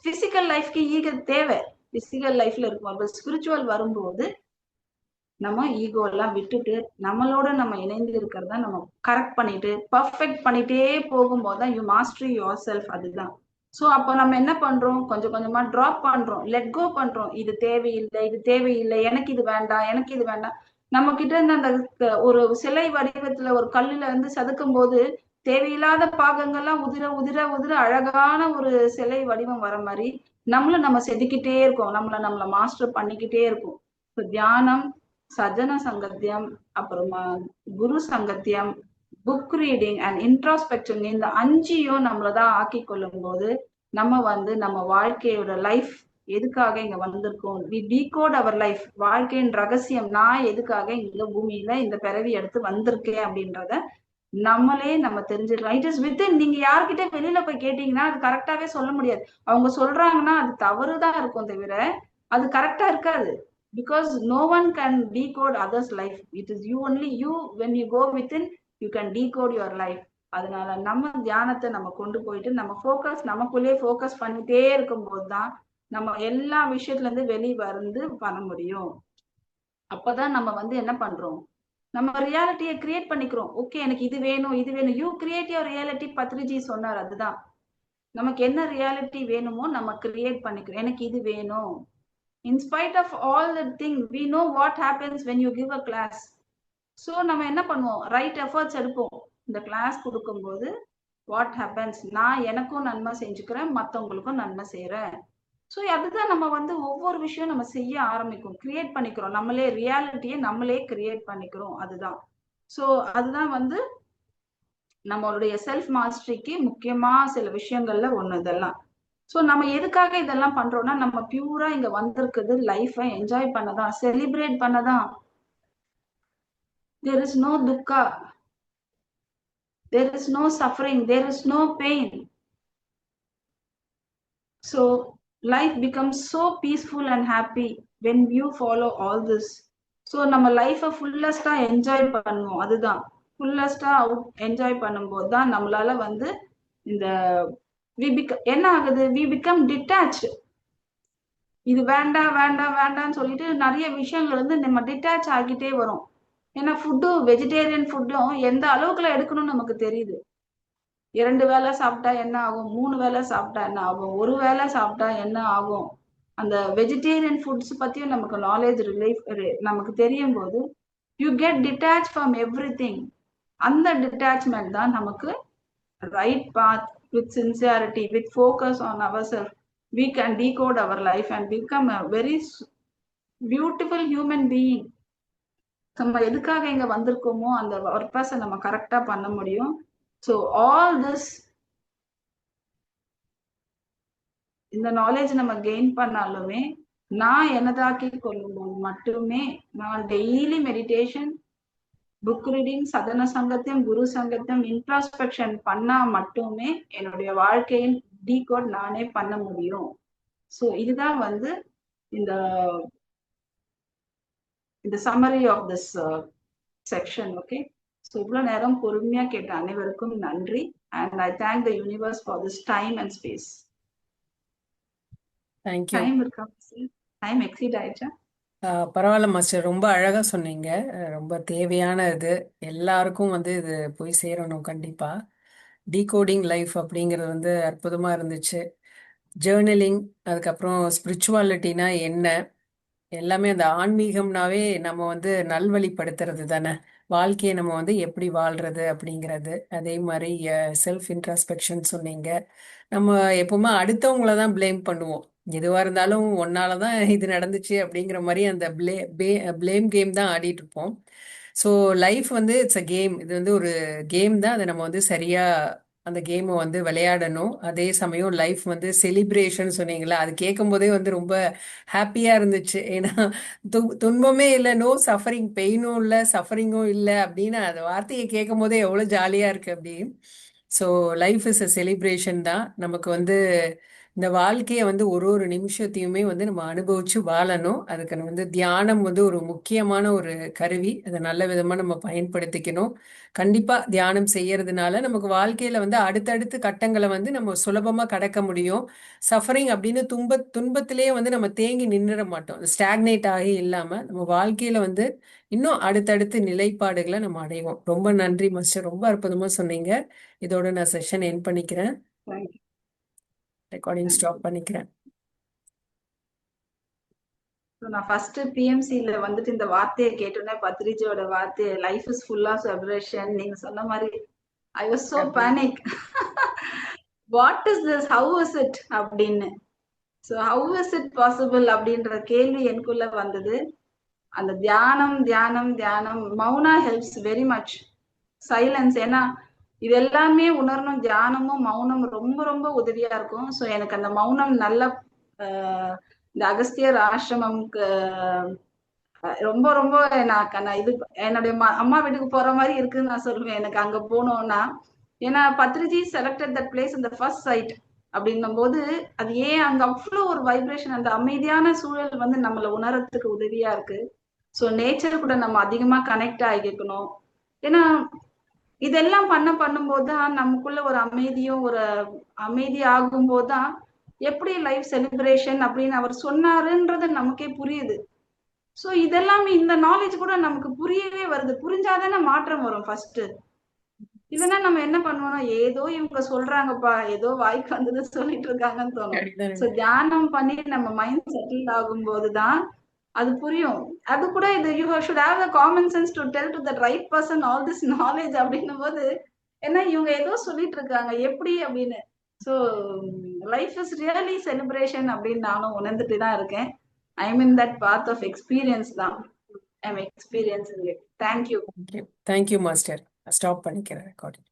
S2: பிசிக்கல் லைஃப்க்கு ஈகோ தேவை, பிசிக்கல் லைஃப்ல இருக்கும். ஸ்பிரிச்சுவல் வரும்போது நம்ம ஈகோ எல்லாம் விட்டுட்டு நம்மளோட நம்ம இணைந்து இருக்கிறதா நம்ம கரெக்ட் பண்ணிட்டு பர்ஃபெக்ட் பண்ணிட்டே போகும்போதுதான் யூ மாஸ்டர் யுவர் செல்ஃப். அதுதான். சோ அப்போ நம்ம என்ன பண்றோம், கொஞ்சம் கொஞ்சமா டிராப் பண்றோம், லெட் கோ பண்றோம். இது தேவையில்லை, இது தேவையில்லை, எனக்கு இது வேண்டாம், எனக்கு இது வேண்டாம். நம்ம கிட்ட இருந்து அந்த ஒரு சிலை வடிவத்துல ஒரு கல்லுல இருந்து சதுக்கும் போது தேவையில்லாத பாகங்கள்லாம் உதிர உதிர உதிர அழகான ஒரு சிலை வடிவம் வர மாதிரி நம்ம செதுக்கிட்டே இருக்கோம், நம்மள மாஸ்டர் பண்ணிக்கிட்டே இருக்கும். தியானம், சஜன சங்கத்தியம், அப்புறமா குரு சங்கத்தியம், புக் ரீடிங் அண்ட் இன்ட்ராஸ்பெக்ஷன், இந்த அஞ்சையும் நம்மளதான் ஆக்கி கொள்ளும் போது நம்ம வாழ்க்கையோட லைஃப் எதுக்காக இங்க வந்திருக்கோம், வி டீகோட் அவர் லைஃப். வாழ்க்கையின் ரகசியம், நான் எதுக்காக இங்க பூமியில இந்த பிறவி எடுத்து வந்திருக்கேன் அப்படின்றத நம்மளே நம்ம தெரிஞ்சுக்கலாம். It is within. நீங்க யார்கிட்ட வெளியில போய் கேட்டீங்கன்னா அது கரெக்டாவே சொல்ல முடியாது. அவங்க சொல்றாங்கன்னா அது தவறுதான் இருக்கும் தவிர அது கரெக்டா இருக்காது. Because no one can decode others life. It is you only. You, when you go within, you can decode your life. அதனால நம்ம தியானத்தை நம்ம கொண்டு போயிட்டு நம்ம ஃபோக்கஸ் நமக்குள்ளே ஃபோக்கஸ் பண்ணிட்டே இருக்கும் போதுதான் நம்ம எல்லா விஷயத்துல இருந்து வெளியே வந்து பண்ண முடியும். அப்பதான் நம்ம என்ன பண்றோம், நம்ம ரியாலிட்டியை கிரியேட் பண்ணிக்கிறோம். ஓகே, எனக்கு இது வேணும், இது வேணும். You create your reality, Patriji சொன்னார். அதுதான். நமக்கு என்ன ரியாலிட்டி வேணுமோ நம்ம கிரியேட் பண்ணிக்கிறோம். எனக்கு இது வேணும். In spite of all the thing, we know what happens when you give a class. So நம்ம என்ன பண்ணுவோம், ரைட் எஃபர்ட்ஸ் எடுப்போம். இந்த கிளாஸ் கொடுக்கும்போது வாட் ஹேப்பன்ஸ், நான் எனக்கும் நன்மை செஞ்சுக்கிறேன், மற்றவங்களுக்கும் நன்மை செய்யறேன். ஸோ அதுதான் நம்ம ஒவ்வொரு விஷயம் நம்ம செய்ய ஆரம்பிக்கும், கிரியேட் பண்ணிக்கிறோம். நம்மளே ரியாலிட்டியை நம்மளே கிரியேட் பண்ணிக்கிறோம். அதுதான். ஸோ அதுதான் நம்மளுடைய செல்ஃப் மாஸ்டரிக்கு முக்கியமா சில விஷயங்கள்ல ஒண்ணு இதெல்லாம். ஸோ நம்ம எதுக்காக இதெல்லாம் பண்றோம்னா நம்ம பியூரா இங்க வந்திருக்குது லைஃபை என்ஜாய் பண்ணதான், செலிப்ரேட் பண்ணதான். தேர் இஸ் நோ துக்கா, there is no suffering, there is no pain. So life becomes so peaceful and happy when you follow all this. So நம்ம லைஃபை ஃபுல்லஸ்டா என்ஜாய் பண்ணுவோம். அதுதான். ஃபுல்லஸ்டா என்ஜாய் பண்ணும்போது தான் நம்மளால இந்த என்ன ஆகுது, வி பிகம் டிட்டாச். இது வேண்டாம் வேண்டாம் வேண்டாம்னு சொல்லிட்டு நிறைய விஷயங்கள் நம்ம டிட்டாச் ஆகிட்டே வரும். ஏன்னா ஃபுட்டும், வெஜிடேரியன் ஃபுட்டும் எந்த அளவுக்குள்ள எடுக்கணும்னு நமக்கு தெரியுது. 2 வேளை சாப்பிட்டா என்ன ஆகும், 3 வேளை சாப்பிட்டா என்ன ஆகும், ஒரு வேளை சாப்பிட்டா என்ன ஆகும், அந்த வெஜிடேரியன் ஃபுட்ஸ் பத்தியும் நமக்கு நாலேஜ் நமக்கு தெரியும் போது you get detach from everything. அந்த டிட்டாச்மெண்ட் தான் நமக்கு right path. With sincerity, with focus on our self, we can decode our life and become a very beautiful human being. நம்ம எதுக்காக இங்க வந்திருக்கோமோ அந்த பர்பஸை நம்ம கரெக்டா பண்ண முடியும். ஸோ ஆல் திஸ் இந்த நாலேஜ் நம்ம கெயின் பண்ணாலுமே நான் என்னதாக்கி கொள்ளும்போது மட்டுமே நான் டெய்லி மெடிடேஷன், புக் ரீடிங், சதன சங்கத்தையும் குரு சங்கத்தையும் இன்ட்ராஸ்பெக்ஷன் பண்ணா மட்டுமே என்னுடைய வாழ்க்கையின் டீகோட் நானே பண்ண முடியும். ஸோ இதுதான் வந்து இந்த இந்த summary of this section. Okay, so இவ்வளோ நேரம் பொறுமையா கேட்ட அனைவருக்கும் நன்றி. And I thank the universe for this time and space.
S1: Thank you.
S2: Time இருக்கா? டைம் எக்ஸீட் ஆயிடுச்சா?
S1: பரவாயில்ல மாஸ்டர், ரொம்ப அழகாக சொன்னீங்க. ரொம்ப தேவையான இது, எல்லாருக்கும் வந்து இது போய் சேரணும் கண்டிப்பாக. டீகோடிங் லைஃப் அப்படிங்கிறது வந்து அற்புதமாக இருந்துச்சு. ஜேர்னலிங், அதுக்கப்புறம் ஸ்பிரிச்சுவாலிட்டினா என்ன, எல்லாமே அந்த ஆன்மீகம்னாவே நம்ம வந்து நல்வழிப்படுத்துறது தானே. வாழ்க்கையை நம்ம வந்து எப்படி வாழ்றது அப்படிங்கிறது. அதே மாதிரி செல்ஃப் இன்ட்ராஸ்பெக்ஷன் சொன்னீங்க. நம்ம எப்பவுமே அடுத்தவங்கள தான் ப்ளேம் பண்ணுவோம். எதுவாக இருந்தாலும் ஒன்னால தான் இது நடந்துச்சு அப்படிங்கிற மாதிரி அந்த ப்ளேம் கேம் தான் ஆடிட்டு இருப்போம். ஸோ லைஃப் வந்து இட்ஸ் அ கேம். இது வந்து ஒரு கேம் தான். அதை நம்ம வந்து சரியா அந்த கேமை வந்து விளையாடணும். அதே சமயம் லைஃப் வந்து செலிப்ரேஷன் சொன்னீங்களா, அது கேட்கும் போதே வந்து ரொம்ப ஹாப்பியா இருந்துச்சு. ஏன்னா துன்பமே இல்லை, நோ சஃபரிங், பெயினும் இல்லை, சஃபரிங்கும் இல்லை அப்படின்னு அந்த வார்த்தையை கேட்கும் போதே எவ்வளோ ஜாலியா இருக்கு அப்படி. So life is a celebration தான். நமக்கு வந்து இந்த வாழ்க்கையை வந்து ஒரு ஒரு நிமிஷத்தையுமே வந்து நம்ம அனுபவிச்சு வாழணும். அதுக்கு வந்து தியானம் வந்து ஒரு முக்கியமான ஒரு கருவி. அதை நல்ல விதமா நம்ம பயன்படுத்திக்கணும். கண்டிப்பா தியானம் செய்யறதுனால நமக்கு வாழ்க்கையில வந்து அடுத்தடுத்த கட்டங்களை வந்து நம்ம சுலபமா கடக்க முடியும். சஃபரிங் அப்படின்னு துன்பத்திலேயே வந்து நம்ம தேங்கி நின்னுட மாட்டோம். ஸ்டாக்னேட் ஆகி இல்லாம நம்ம வாழ்க்கையில வந்து இன்னும் அடுத்தடுத்து நிலைப்பாடுகளை நம்ம அடைவோம். ரொம்ப நன்றி மாஸ்டர், ரொம்ப அற்புதமா சொன்னீங்க. இதோட நான் செஷன் எண்ட் பண்ணிக்கிறேன்.
S2: தேங்க்யூ.
S1: ரெக்கார்டிங் ஸ்டாப் பண்ணிக்கிறேன்.
S2: நான் ஃபர்ஸ்ட் பிஎம்சில வந்துட்டு இந்த வார்த்தையை கேட்டோன்னே, பத்ரிஜியோட வார்த்தை life is full of celebration, நீங்க சொன்ன மாதிரி I was so panic. What is this, how is it அப்படின்னு. So how is it possible அப்படின்ற கேள்வி எனக்குள்ள வந்தது. அந்த தியானம் தியானம் தியானம், மௌனா ஹெல்ப்ஸ் வெரி மச். சைலன்ஸ், ஏன்னா இது எல்லாமே உணரணும். தியானமும் மௌனம் ரொம்ப ரொம்ப உதவியா இருக்கும். ஸோ எனக்கு அந்த மௌனம் நல்ல இந்த அகஸ்தியர் ஆசிரமம்க்கு ரொம்ப ரொம்ப நான் இது என்னுடைய அம்மா வீட்டுக்கு போற மாதிரி இருக்குன்னு நான் சொல்லுவேன் எனக்கு அங்க போனோம்னா. ஏன்னா பத்ரிஜி செலக்டட் தட் பிளேஸ் இந்த ஃபர்ஸ்ட் சைட் அப்படின்னும் போது அது ஏன் அங்க அவ்வளோ ஒரு வைப்ரேஷன், அந்த அமைதியான சூழல் வந்து நம்மளை உணரத்துக்கு உதவியா இருக்கு. ஸோ நேச்சர் கூட நம்ம அதிகமா கனெக்ட் ஆகிக்கணும். ஏன்னா இதெல்லாம் பண்ணும்போது தான் நமக்குள்ள ஒரு அமைதியும் ஒரு அமைதி ஆகும் போதுதான் எப்படி லைஃப் செலிப்ரேஷன் அப்படின்னு அவர் சொன்னாருன்றது நமக்கே புரியுது. சோ இதெல்லாமே இந்த நாலேஜ் கூட நமக்கு புரியவே வருது. புரிஞ்சாதானே மாற்றம் வரும் ஃபர்ஸ்ட். இல்லைன்னா நம்ம என்ன பண்ணுவோம்னா, ஏதோ இவங்க சொல்றாங்கப்பா, ஏதோ வாய்க்கு வந்தது சொல்லிட்டு இருக்காங்கன்னு தோணும். சோ தியானம் பண்ணி நம்ம மைண்ட் செட்டில் ஆகும் போதுதான் அது புரியும். அது கூட இது you should have the common sense to tell to the right person all this knowledge அப்படின்னும் போது என்ன இவங்க ஏதோ சொல்லிட்டு இருக்காங்க எப்படி அப்படின்னு. So life is really celebration அப்படின்னு நானும் உணர்ந்துட்டு தான் இருக்கேன். I am in that path of experience தான். I am experience. Thank you.
S1: Thank you master. Stop பண்ணிக்கிறேன் ரெக்கார்டிங்.